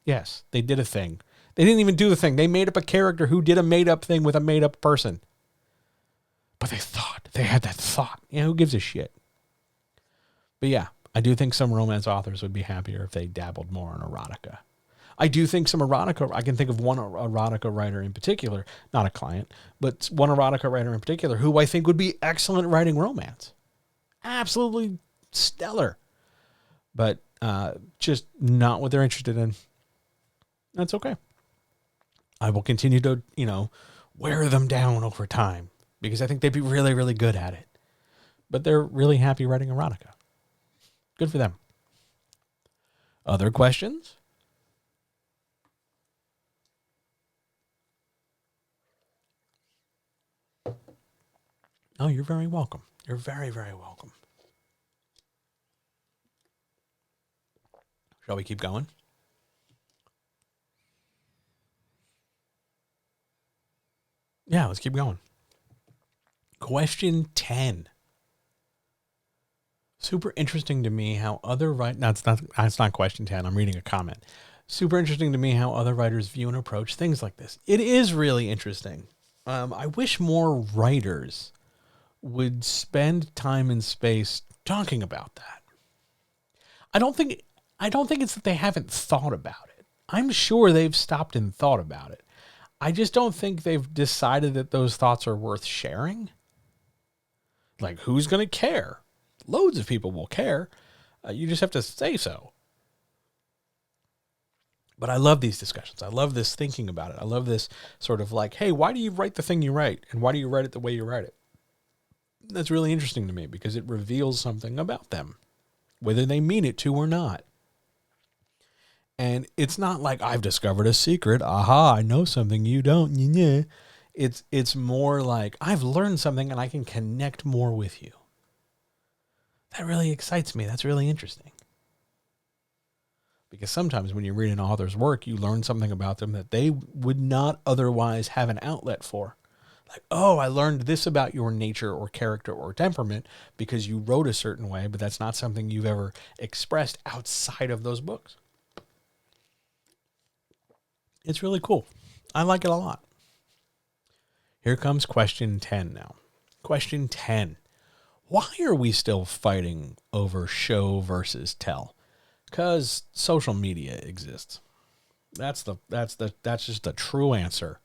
Yes, they did a thing. They didn't even do the thing. They made up a character who did a made-up thing with a made-up person. But they had that thought. Who gives a shit? But yeah, I do think some romance authors would be happier if they dabbled more in erotica. I do think some erotica, I can think of one erotica writer in particular, not a client, but one erotica writer in particular who I think would be excellent writing romance. Absolutely stellar. But just not what they're interested in. That's okay. I will continue to, wear them down over time because I think they'd be really, really good at it. But they're really happy writing erotica. Good for them. Other questions? Oh, you're very welcome. You're very, very welcome. Shall we keep going? Yeah, let's keep going. Question 10. Super interesting to me how other writers... No, it's not question 10. I'm reading a comment. Super interesting to me how other writers view and approach things like this. It is really interesting. I wish more writers would spend time and space talking about that. I don't think it's that they haven't thought about it. I'm sure they've stopped and thought about it. I just don't think they've decided that those thoughts are worth sharing. Like, who's going to care? Loads of people will care. You just have to say so. But I love these discussions. I love this thinking about it. I love this sort of like, hey, why do you write the thing you write? And why do you write it the way you write it? That's really interesting to me because it reveals something about them, whether they mean it to or not. And it's not like I've discovered a secret. Aha, I know something you don't. It's more like I've learned something and I can connect more with you. That really excites me. That's really interesting. Because sometimes when you read an author's work, you learn something about them that they would not otherwise have an outlet for. Like, oh, I learned this about your nature or character or temperament because you wrote a certain way, but that's not something you've ever expressed outside of those books. It's really cool. I like it a lot. Here comes question 10 now. Question 10. Why are we still fighting over show versus tell? Because social media exists. That's just the true answer.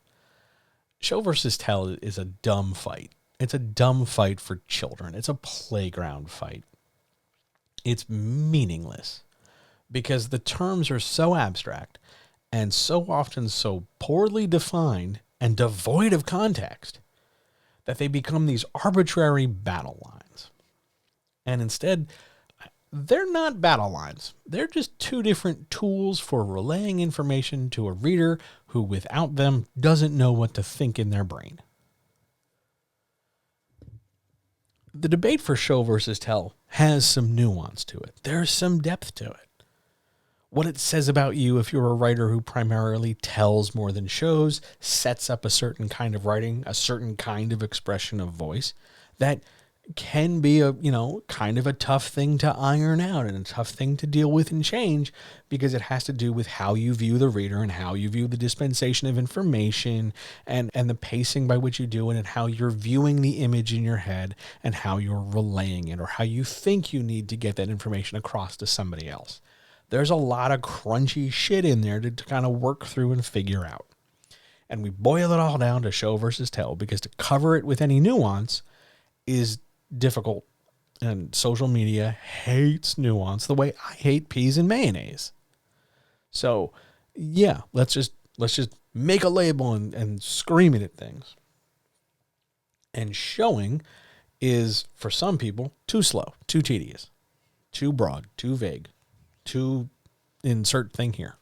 Show versus tell is a dumb fight. It's a dumb fight for children. It's a playground fight. It's meaningless because the terms are so abstract and so often so poorly defined and devoid of context that they become these arbitrary battle lines. And instead, they're not battle lines. They're just two different tools for relaying information to a reader who, without them, doesn't know what to think in their brain. The debate for show versus tell has some nuance to it. There's some depth to it. What it says about you if you're a writer who primarily tells more than shows, sets up a certain kind of writing, a certain kind of expression of voice, that can be a, kind of a tough thing to iron out and a tough thing to deal with and change because it has to do with how you view the reader and how you view the dispensation of information and the pacing by which you do it and how you're viewing the image in your head and how you're relaying it or how you think you need to get that information across to somebody else. There's a lot of crunchy shit in there to kind of work through and figure out. And we boil it all down to show versus tell because to cover it with any nuance is difficult, and social media hates nuance the way I hate peas and mayonnaise. So yeah, let's just make a label and scream it at things. And showing is, for some people, too slow, too tedious, too broad, too vague, too insert thing here.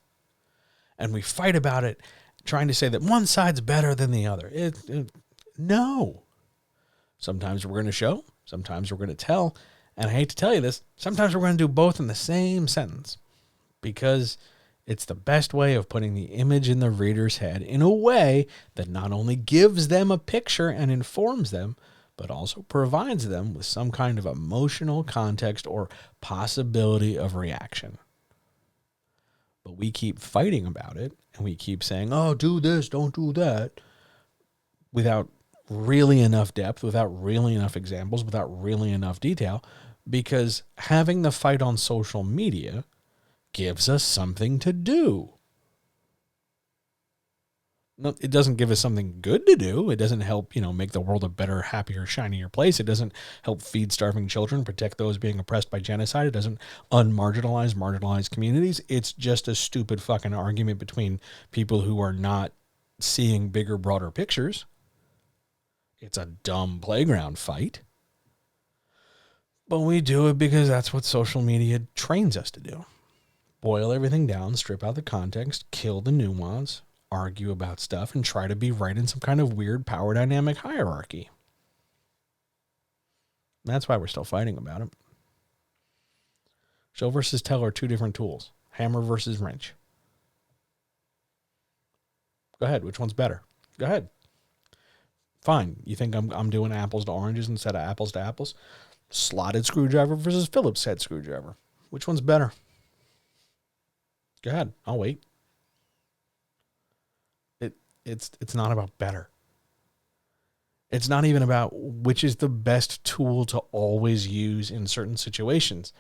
And we fight about it, trying to say that one side's better than the other. No. Sometimes we're going to show, sometimes we're going to tell, and I hate to tell you this, sometimes we're going to do both in the same sentence because it's the best way of putting the image in the reader's head in a way that not only gives them a picture and informs them, but also provides them with some kind of emotional context or possibility of reaction. But we keep fighting about it, and we keep saying, oh, do this, don't do that, without really enough depth, without really enough examples, without really enough detail, because having the fight on social media gives us something to do. No, it doesn't give us something good to do. It doesn't help, make the world a better, happier, shinier place. It doesn't help feed starving children, protect those being oppressed by genocide. It doesn't unmarginalize marginalized communities. It's just a stupid fucking argument between people who are not seeing bigger, broader pictures. It's a dumb playground fight. But we do it because that's what social media trains us to do. Boil everything down, strip out the context, kill the nuance, argue about stuff, and try to be right in some kind of weird power dynamic hierarchy. That's why we're still fighting about it. Show versus tell are two different tools. Hammer versus wrench. Go ahead. Which one's better? Go ahead. Fine. You think I'm doing apples to oranges instead of apples to apples? Slotted screwdriver versus Phillips head screwdriver. Which one's better? Go ahead. I'll wait. It's not about better. It's not even about which is the best tool to always use in certain situations,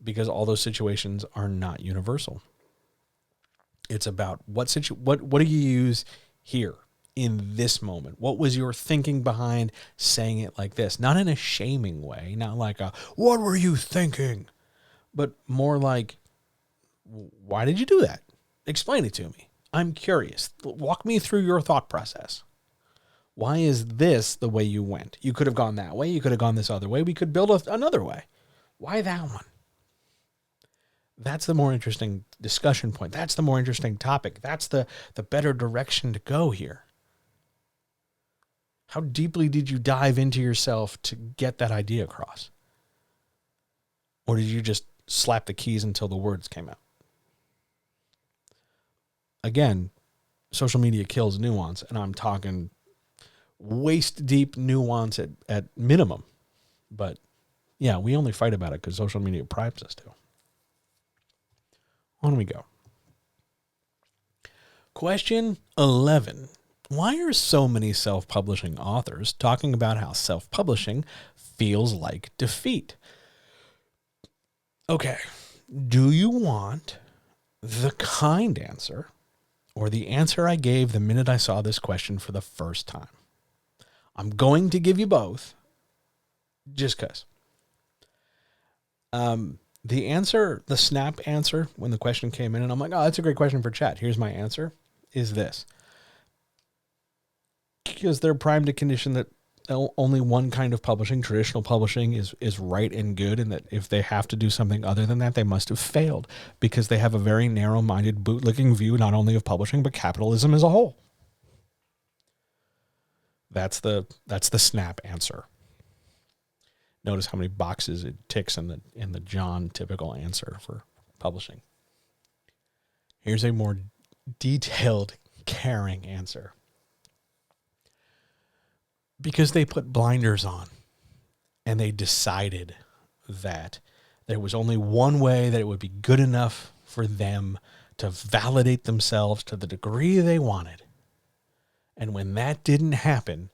because all those situations are not universal. It's about what do you use here in this moment? What was your thinking behind saying it like this? Not in a shaming way, not like what were you thinking? But more like, why did you do that? Explain it to me. I'm curious. Walk me through your thought process. Why is this the way you went? You could have gone that way. You could have gone this other way. We could build another way. Why that one? That's the more interesting discussion point. That's the more interesting topic. That's the better direction to go here. How deeply did you dive into yourself to get that idea across? Or did you just slap the keys until the words came out? Again, social media kills nuance, and I'm talking waist deep nuance at minimum. But yeah, we only fight about it because social media bribes us to. On we go. Question 11. Why are so many self-publishing authors talking about how self-publishing feels like defeat? Okay, do you want the kind answer or the answer I gave the minute I saw this question for the first time? I'm going to give you both just because. The answer, the snap answer, when the question came in, and I'm like, oh, that's a great question for chat. Here's my answer, is this. Because they're primed to condition that only one kind of publishing, traditional publishing, is right and good, and that if they have to do something other than that, they must have failed, because they have a very narrow-minded, bootlicking view not only of publishing, but capitalism as a whole. That's the snap answer. Notice how many boxes it ticks in the John typical answer for publishing. Here's a more detailed, caring answer. Because they put blinders on and they decided that there was only one way that it would be good enough for them to validate themselves to the degree they wanted. And when that didn't happen,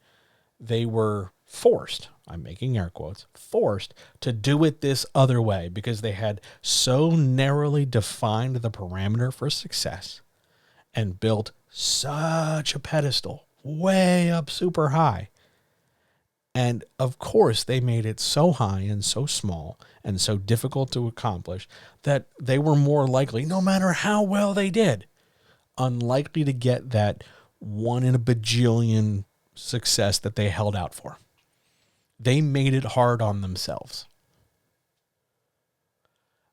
they were forced, I'm making air quotes, forced to do it this other way because they had so narrowly defined the parameter for success and built such a pedestal way up super high. And of course, they made it so high and so small and so difficult to accomplish that they were more likely, no matter how well they did, unlikely to get that one in a bajillion success that they held out for. They made it hard on themselves.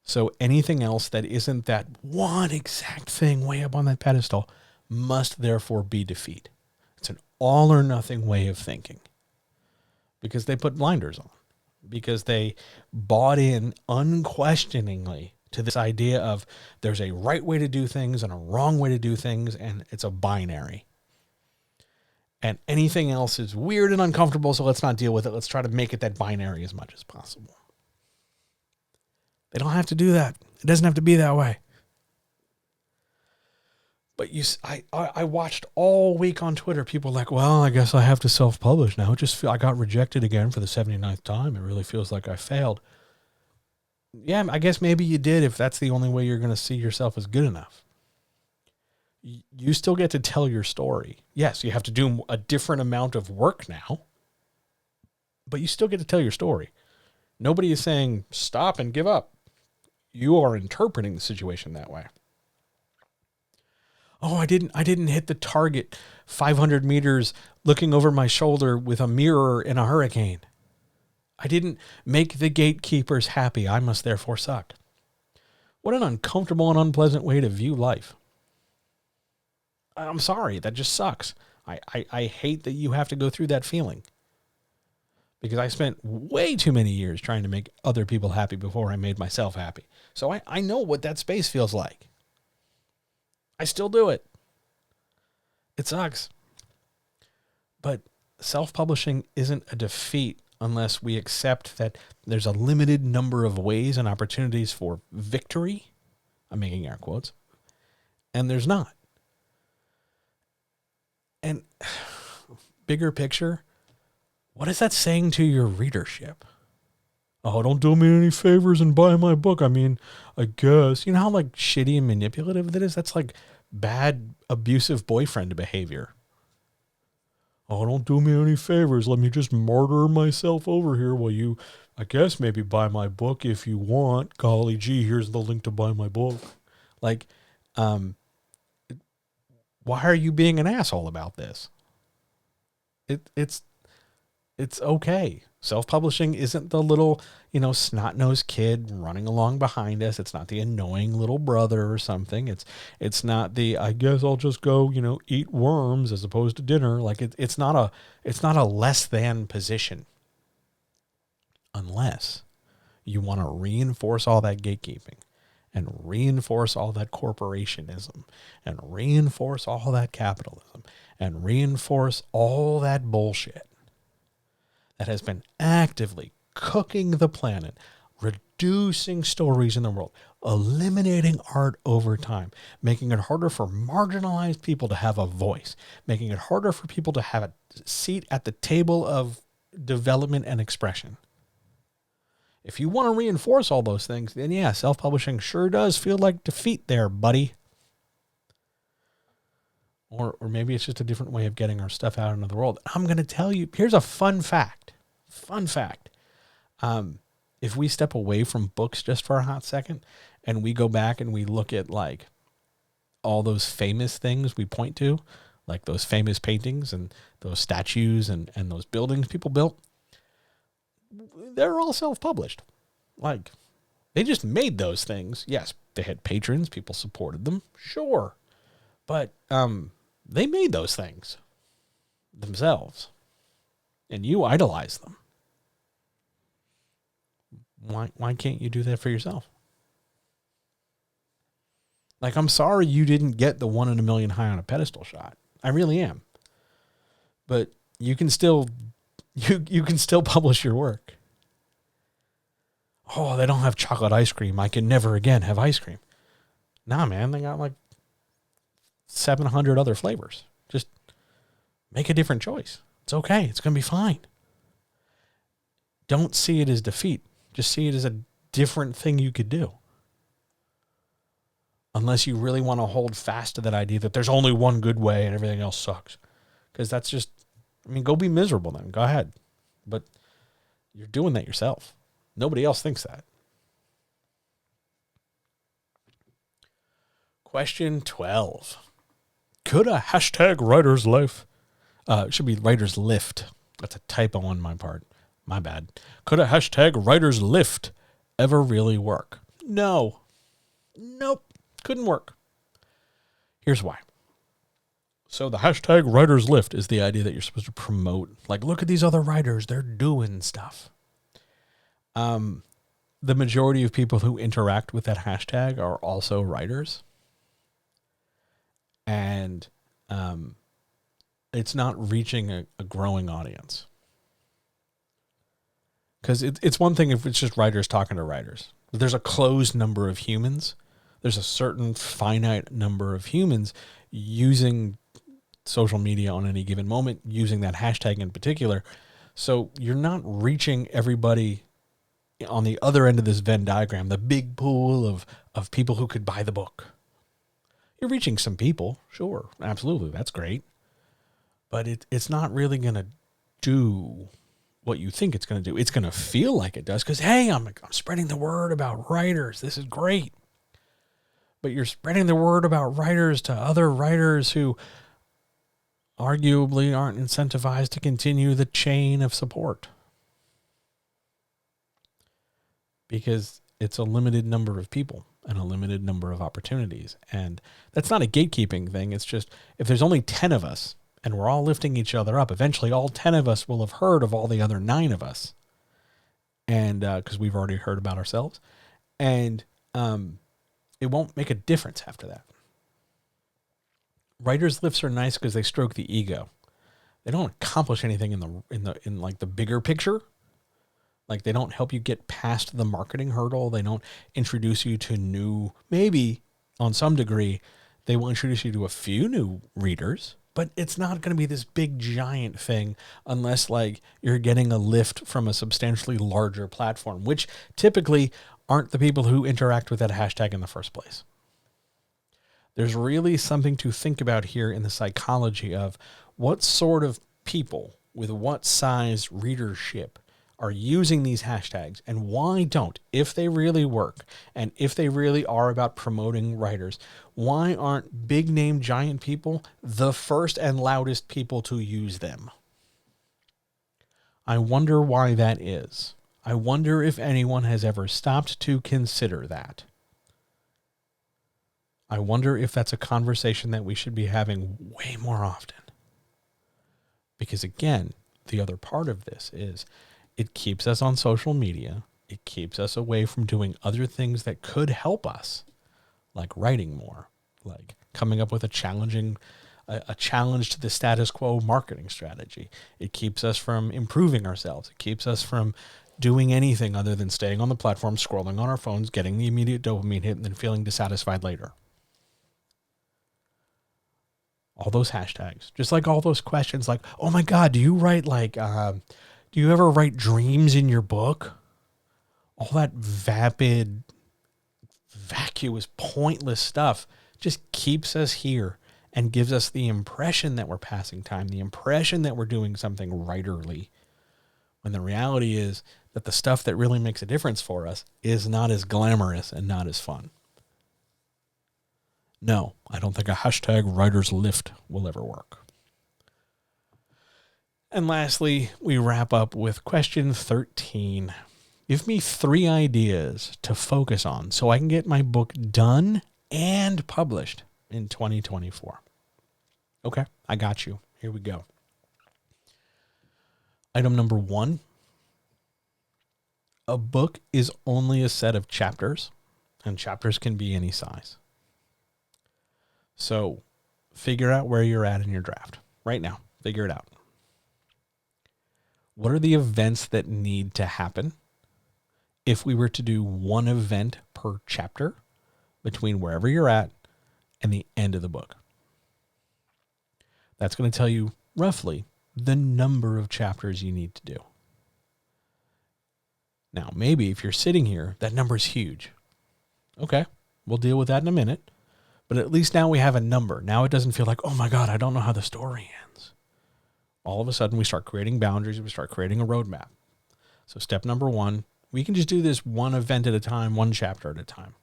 So anything else that isn't that one exact thing way up on that pedestal must therefore be defeat. It's an all or nothing way of thinking. Because they put blinders on. Because they bought in unquestioningly to this idea of there's a right way to do things and a wrong way to do things, and it's a binary. And anything else is weird and uncomfortable, so let's not deal with it. Let's try to make it that binary as much as possible. They don't have to do that. It doesn't have to be that way. But I watched all week on Twitter, people like, well, I guess I have to self-publish now. I got rejected again for the 79th time. It really feels like I failed. Yeah, I guess maybe you did if that's the only way you're going to see yourself as good enough. You still get to tell your story. Yes, you have to do a different amount of work now, but you still get to tell your story. Nobody is saying stop and give up. You are interpreting the situation that way. Oh, I didn't hit the target 500 meters looking over my shoulder with a mirror in a hurricane. I didn't make the gatekeepers happy. I must therefore suck. What an uncomfortable and unpleasant way to view life. I'm sorry, that just sucks. I hate that you have to go through that feeling. Because I spent way too many years trying to make other people happy before I made myself happy. So I know what that space feels like. I still do it. It sucks. But self-publishing isn't a defeat unless we accept that there's a limited number of ways and opportunities for victory. I'm making air quotes. And there's not. And bigger picture, what is that saying to your readership? Oh, don't do me any favors and buy my book. I mean, I guess. You know how like shitty and manipulative that is? That's like bad, abusive boyfriend behavior. Oh, don't do me any favors. Let me just martyr myself over here while you, I guess, maybe buy my book if you want. Golly gee, here's the link to buy my book. Like, why are you being an asshole about this? It's okay. Self-publishing isn't the little, snot-nosed kid running along behind us. It's not the annoying little brother or something. It's not the, I guess I'll just go, eat worms as opposed to dinner. Like it's not a less than position. Unless you want to reinforce all that gatekeeping and reinforce all that corporationism and reinforce all that capitalism and reinforce all that bullshit that has been actively cooking the planet, reducing stories in the world, eliminating art over time, making it harder for marginalized people to have a voice, making it harder for people to have a seat at the table of development and expression. If you want to reinforce all those things, then yeah, self-publishing sure does feel like defeat there, buddy. Or maybe it's just a different way of getting our stuff out into the world. I'm going to tell you, here's a fun fact. If we step away from books just for a hot second and we go back and we look at like all those famous things we point to, like those famous paintings and those statues and those buildings people built, they're all self-published. Like, they just made those things. Yes, they had patrons, people supported them, sure. But they made those things themselves. And you idolize them. Why can't you do that for yourself? Like, I'm sorry you didn't get the 1 in a million high on a pedestal shot. I really am. But you can still you can still publish your work. Oh, they don't have chocolate ice cream. I can never again have ice cream. Nah, man, they got like 700 other flavors. Just make a different choice. It's okay. It's going to be fine. Don't see it as defeat. Just see it as a different thing you could do. Unless you really want to hold fast to that idea that there's only one good way and everything else sucks. Because that's just, go be miserable then. Go ahead. But you're doing that yourself. Nobody else thinks that. Question 12. Could a hashtag writer's life, it should be writer's lift. That's a typo on my part. My bad. Could a hashtag writer's lift ever really work? No. Nope. Couldn't work. Here's why. So the hashtag writer's lift is the idea that you're supposed to promote. Like, look at these other writers. They're doing stuff. The majority of people who interact with that hashtag are also writers. And it's not reaching a growing audience. Because it's one thing if it's just writers talking to writers. There's a closed number of humans. There's a certain finite number of humans using social media on any given moment, using that hashtag in particular. So you're not reaching everybody on the other end of this Venn diagram, the big pool of people who could buy the book. You're reaching some people, sure, absolutely, that's great. But it's not really going to do what you think it's going to do. It's going to feel like it does because, hey, I'm spreading the word about writers. This is great. But you're spreading the word about writers to other writers who arguably aren't incentivized to continue the chain of support. Because it's a limited number of people and a limited number of opportunities. And that's not a gatekeeping thing. It's just, if there's only 10 of us and we're all lifting each other up, eventually all 10 of us will have heard of all the other 9 of us. And because we've already heard about ourselves. And it won't make a difference after that. Writers' lifts are nice because they stroke the ego. They don't accomplish anything in like the bigger picture. Like, they don't help you get past the marketing hurdle. They don't introduce you to new, maybe on some degree, they will introduce you to a few new readers, but it's not going to be this big giant thing unless like you're getting a lift from a substantially larger platform, which typically aren't the people who interact with that hashtag in the first place. There's really something to think about here in the psychology of what sort of people with what size readership are using these hashtags, and why don't, if they really work and if they really are about promoting writers, why aren't big name giant people the first and loudest people to use them? I wonder why that is. I wonder if anyone has ever stopped to consider that. I wonder if that's a conversation that we should be having way more often. Because again, the other part of this is it keeps us on social media. It keeps us away from doing other things that could help us, like writing more, like coming up with a challenge to the status quo marketing strategy. It keeps us from improving ourselves. It keeps us from doing anything other than staying on the platform, scrolling on our phones, getting the immediate dopamine hit, and then feeling dissatisfied later. All those hashtags, just like all those questions like, oh my God, do you write do you ever write dreams in your book? All that vapid, vacuous, pointless stuff just keeps us here and gives us the impression that we're passing time, the impression that we're doing something writerly, when the reality is that the stuff that really makes a difference for us is not as glamorous and not as fun. No, I don't think a hashtag writer's lift will ever work. And lastly, we wrap up with question 13. Give me 3 ideas to focus on so I can get my book done and published in 2024. Okay, I got you. Here we go. Item number 1. A book is only a set of chapters, and chapters can be any size. So figure out where you're at in your draft right now. Figure it out. What are the events that need to happen if we were to do one event per chapter between wherever you're at and the end of the book? That's going to tell you roughly the number of chapters you need to do. Now, maybe if you're sitting here, that number is huge. Okay, we'll deal with that in a minute. But at least now we have a number. Now it doesn't feel like, oh my God, I don't know how the story ends. All of a sudden we start creating boundaries. We start creating a roadmap. So step number 1, we can just do this one event at a time, one chapter at a time.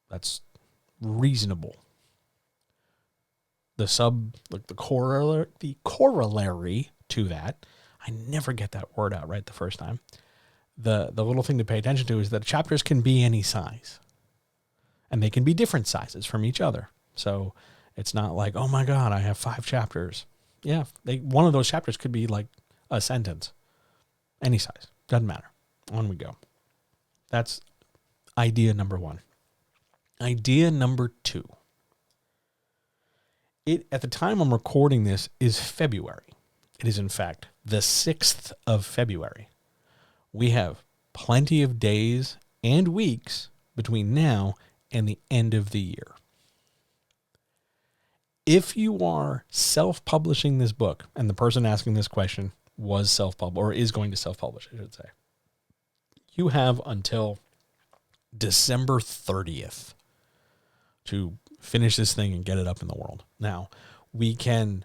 That's reasonable. The corollary to that, I never get that word out right the first time. The little thing to pay attention to is that chapters can be any size. And they can be different sizes from each other. So it's not like, oh my God, I have 5 chapters. Yeah, one of those chapters could be like a sentence. Any size. Doesn't matter. On we go. That's idea number 1. Idea number 2. At the time I'm recording this is February. It is in fact the 6th of February. We have plenty of days and weeks between now and the end of the year. If you are self-publishing this book, and the person asking this question was self-published, or is going to self-publish, I should say, you have until December 30th to finish this thing and get it up in the world. Now, we can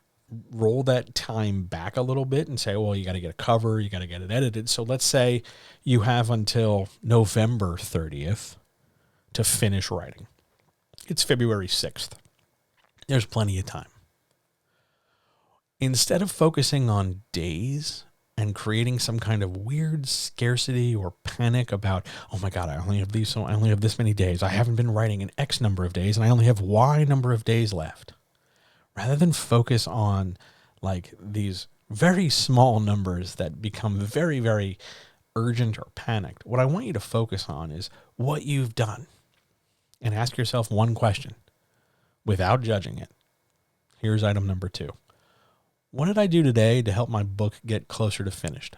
roll that time back a little bit and say, well, you got to get a cover, you got to get it edited. So let's say you have until November 30th to finish writing. It's February 6th. There's plenty of time. Instead of focusing on days and creating some kind of weird scarcity or panic about, oh my God, I only have these, so I only have this many days. I haven't been writing in X number of days and I only have Y number of days left. Rather than focus on like these very small numbers that become very, very urgent or panicked, what I want you to focus on is what you've done. And ask yourself one question without judging it. Here's item number 2. What did I do today to help my book get closer to finished?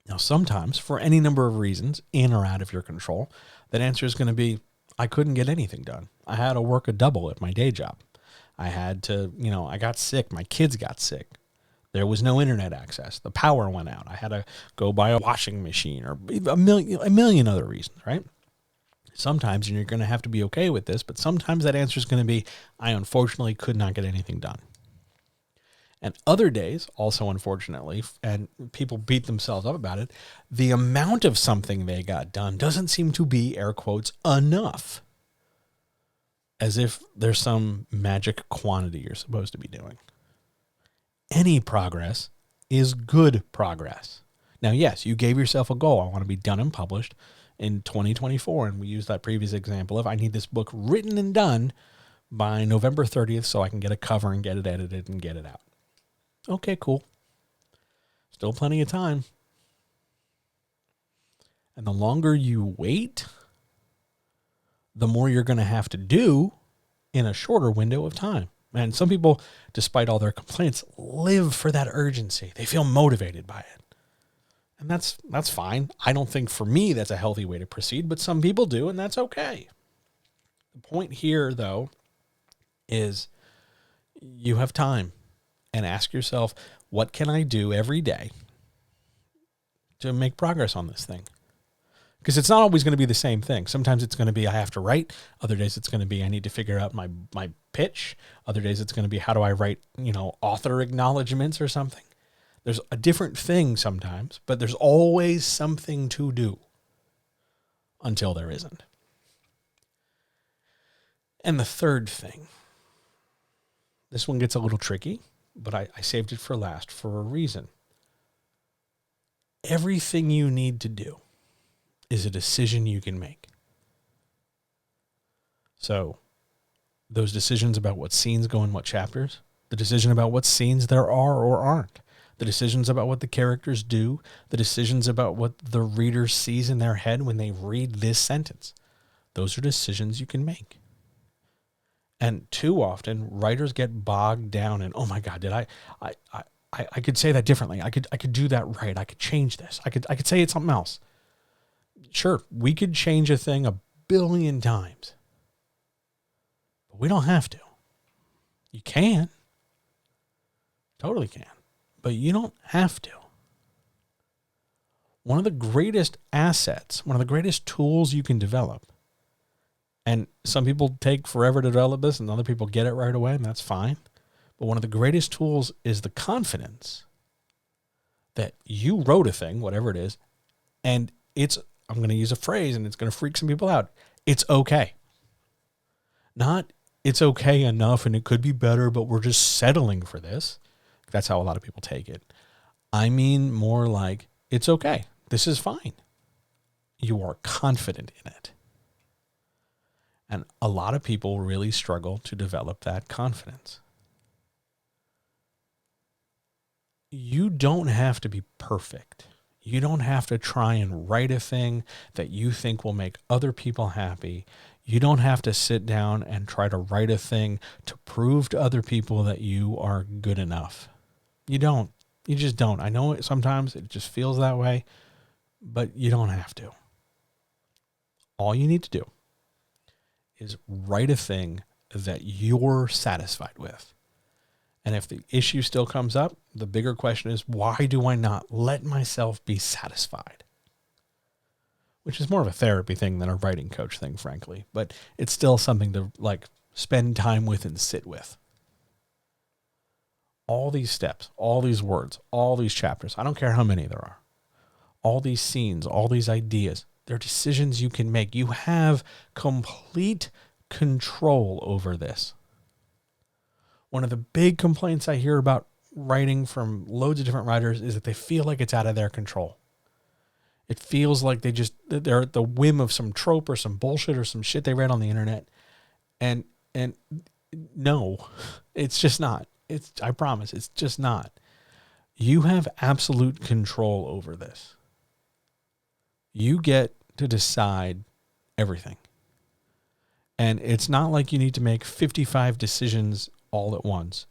Now, sometimes, for any number of reasons, in or out of your control, that answer is going to be, I couldn't get anything done. I had to work a double at my day job. I had to, I got sick. My kids got sick. There was no internet access. The power went out. I had to go buy a washing machine or a million other reasons, right? Sometimes, and you're going to have to be okay with this, but sometimes that answer is going to be, I unfortunately could not get anything done. And other days, also unfortunately, and people beat themselves up about it, the amount of something they got done doesn't seem to be, air quotes, enough. As if there's some magic quantity you're supposed to be doing. Any progress is good progress. Now, yes, you gave yourself a goal. I want to be done and published in 2024. And we used that previous example of I need this book written and done by November 30th so I can get a cover and get it edited and get it out. Okay, cool. Still plenty of time. And the longer you wait, the more you're going to have to do in a shorter window of time. And some people, despite all their complaints, live for that urgency. They feel motivated by it. And that's fine. I don't think for me that's a healthy way to proceed, but some people do, and that's okay. The point here, though, is you have time. And ask yourself, what can I do every day to make progress on this thing? Because it's not always going to be the same thing. Sometimes it's going to be I have to write. Other days it's going to be I need to figure out my pitch. Other days it's going to be how do I write, author acknowledgments or something. There's a different thing sometimes, but there's always something to do until there isn't. And the third thing, this one gets a little tricky, but I saved it for last for a reason. Everything you need to do is a decision you can make. So those decisions about what scenes go in what chapters, the decision about what scenes there are or aren't, the decisions about what the characters do, the decisions about what the reader sees in their head when they read this sentence. Those are decisions you can make. And too often, writers get bogged down in, oh my God, did I could say that differently. I could do that right. I could change this. I could say it's something else. Sure, we could change a thing 1 billion times, but we don't have to. You can. Totally can. But you don't have to. One of the greatest assets, one of the greatest tools you can develop, and some people take forever to develop this and other people get it right away, and that's fine. But one of the greatest tools is the confidence that you wrote a thing, whatever it is, and I'm going to use a phrase and it's going to freak some people out. It's okay. Not it's okay enough and it could be better, but we're just settling for this. That's how a lot of people take it. I mean more like it's okay. This is fine. You are confident in it. And a lot of people really struggle to develop that confidence. You don't have to be perfect. You don't have to try and write a thing that you think will make other people happy. You don't have to sit down and try to write a thing to prove to other people that you are good enough. You don't. You just don't. I know sometimes it just feels that way, but you don't have to. All you need to do is write a thing that you're satisfied with. And if the issue still comes up, the bigger question is, why do I not let myself be satisfied? Which is more of a therapy thing than a writing coach thing, frankly. But it's still something to spend time with and sit with. All these steps, all these words, all these chapters, I don't care how many there are. All these scenes, all these ideas, they're decisions you can make. You have complete control over this. One of the big complaints I hear about writing from loads of different writers is that they feel like it's out of their control. It feels like they're at the whim of some trope or some bullshit or some shit they read on the internet. And no, it's just not. I promise, it's just not. You have absolute control over this. You get to decide everything. And it's not like you need to make 55 decisions all at once.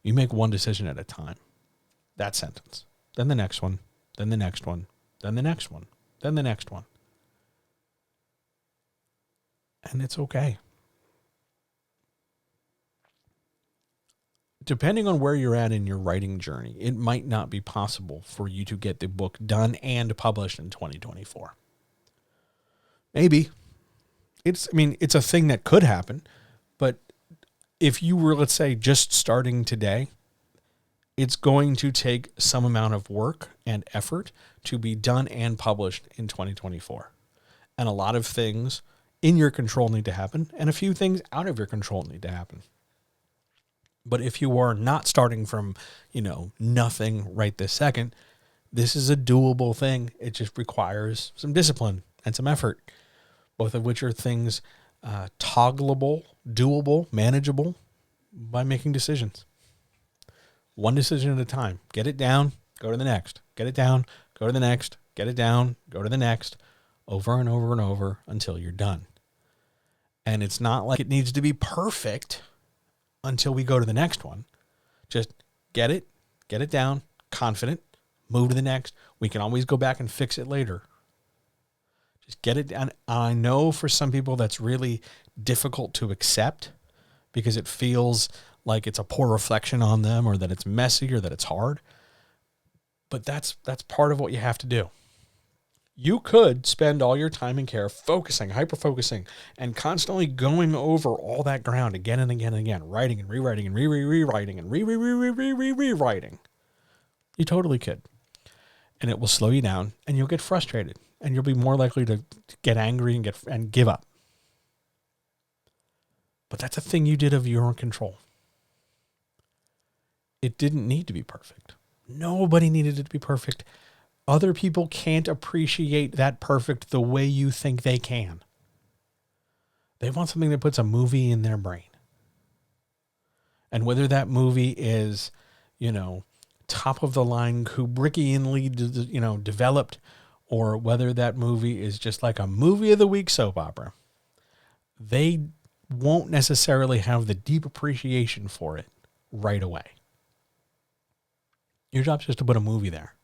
You make one decision at a time. That sentence. Then the next one. Then the next one. Then the next one. Then the next one. And it's okay. Depending on where you're at in your writing journey, it might not be possible for you to get the book done and published in 2024. Maybe. It's a thing that could happen, but if you were, let's say, just starting today, it's going to take some amount of work and effort to be done and published in 2024. And a lot of things in your control need to happen, and a few things out of your control need to happen. But if you are not starting from, nothing right this second, this is a doable thing. It just requires some discipline and some effort, both of which are things toggleable, doable, manageable by making decisions. One decision at a time. Get it down, go to the next. Get it down, go to the next. Get it down, go to the next. Over and over and over until you're done. And it's not like it needs to be perfect until we go to the next one. Just get it down, confident, move to the next. We can always go back and fix it later. Just get it down. I know for some people that's really difficult to accept because it feels like it's a poor reflection on them, or that it's messy, or that it's hard. But that's part of what you have to do. You could spend all your time and care focusing, hyper-focusing, and constantly going over all that ground again and again and again, writing and rewriting and rewriting and rewriting. You totally could. And it will slow you down, and you'll get frustrated, and you'll be more likely to get angry and give up. But that's a thing you did of your own control. It didn't need to be perfect. Nobody needed it to be perfect. Other people can't appreciate that perfect the way you think they can. They want something that puts a movie in their brain. And whether that movie is, top of the line, Kubrickianly, developed, or whether that movie is just like a movie of the week soap opera, they won't necessarily have the deep appreciation for it right away. Your job's just to put a movie there.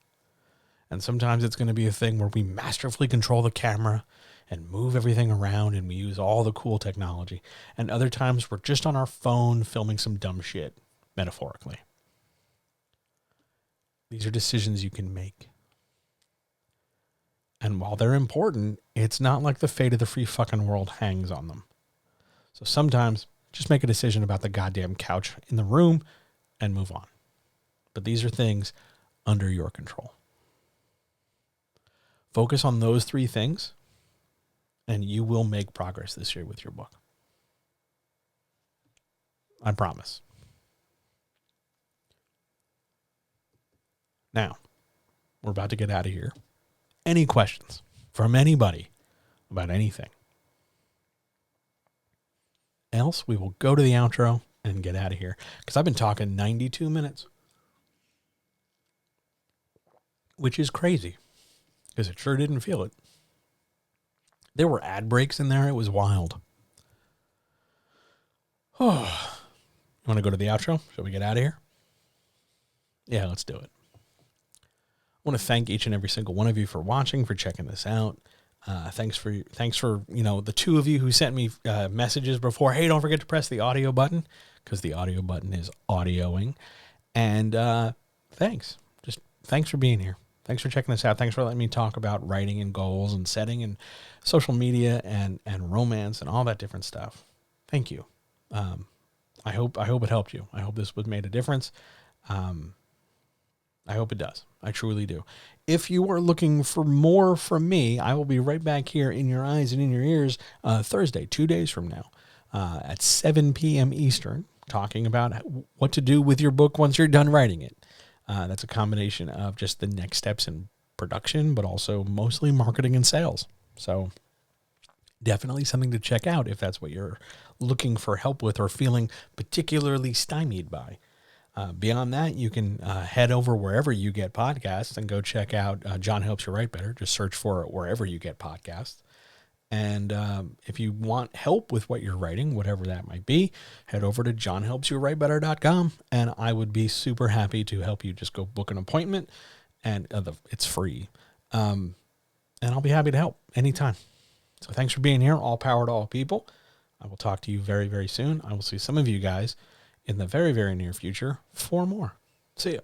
And sometimes it's going to be a thing where we masterfully control the camera and move everything around, and we use all the cool technology. And other times we're just on our phone filming some dumb shit, metaphorically. These are decisions you can make. And while they're important, it's not like the fate of the free fucking world hangs on them. So sometimes just make a decision about the goddamn couch in the room and move on. But these are things under your control. Focus on those three things, and you will make progress this year with your book. I promise. Now, we're about to get out of here. Any questions from anybody about anything? Else, we will go to the outro and get out of here, because I've been talking 92 minutes. Which is crazy, because it sure didn't feel it. There were ad breaks in there. It was wild. Oh, you want to go to the outro? Shall we get out of here? Yeah, let's do it. I want to thank each and every single one of you for watching, for checking this out. Thanks for the two of you who sent me messages before. Hey, don't forget to press the audio button, because the audio button is audioing. And thanks. Just thanks for being here. Thanks for checking this out. Thanks for letting me talk about writing and goals and setting and social media and romance and all that different stuff. Thank you. I hope it helped you. I hope this made a difference. I hope it does. I truly do. If you are looking for more from me, I will be right back here in your eyes and in your ears Thursday, 2 days from now, at 7 p.m. Eastern, talking about what to do with your book once you're done writing it. That's a combination of just the next steps in production, but also mostly marketing and sales. So definitely something to check out if that's what you're looking for help with or feeling particularly stymied by. Beyond that, you can head over wherever you get podcasts and go check out John Helps You Write Better. Just search for it wherever you get podcasts. And if you want help with what you're writing, whatever that might be, head over to johnhelpsyouwritebetter.com, and I would be super happy to help you. Just go book an appointment, and it's free. And I'll be happy to help anytime. So thanks for being here. All power to all people. I will talk to you very, very soon. I will see some of you guys in the very, very near future for more. See ya.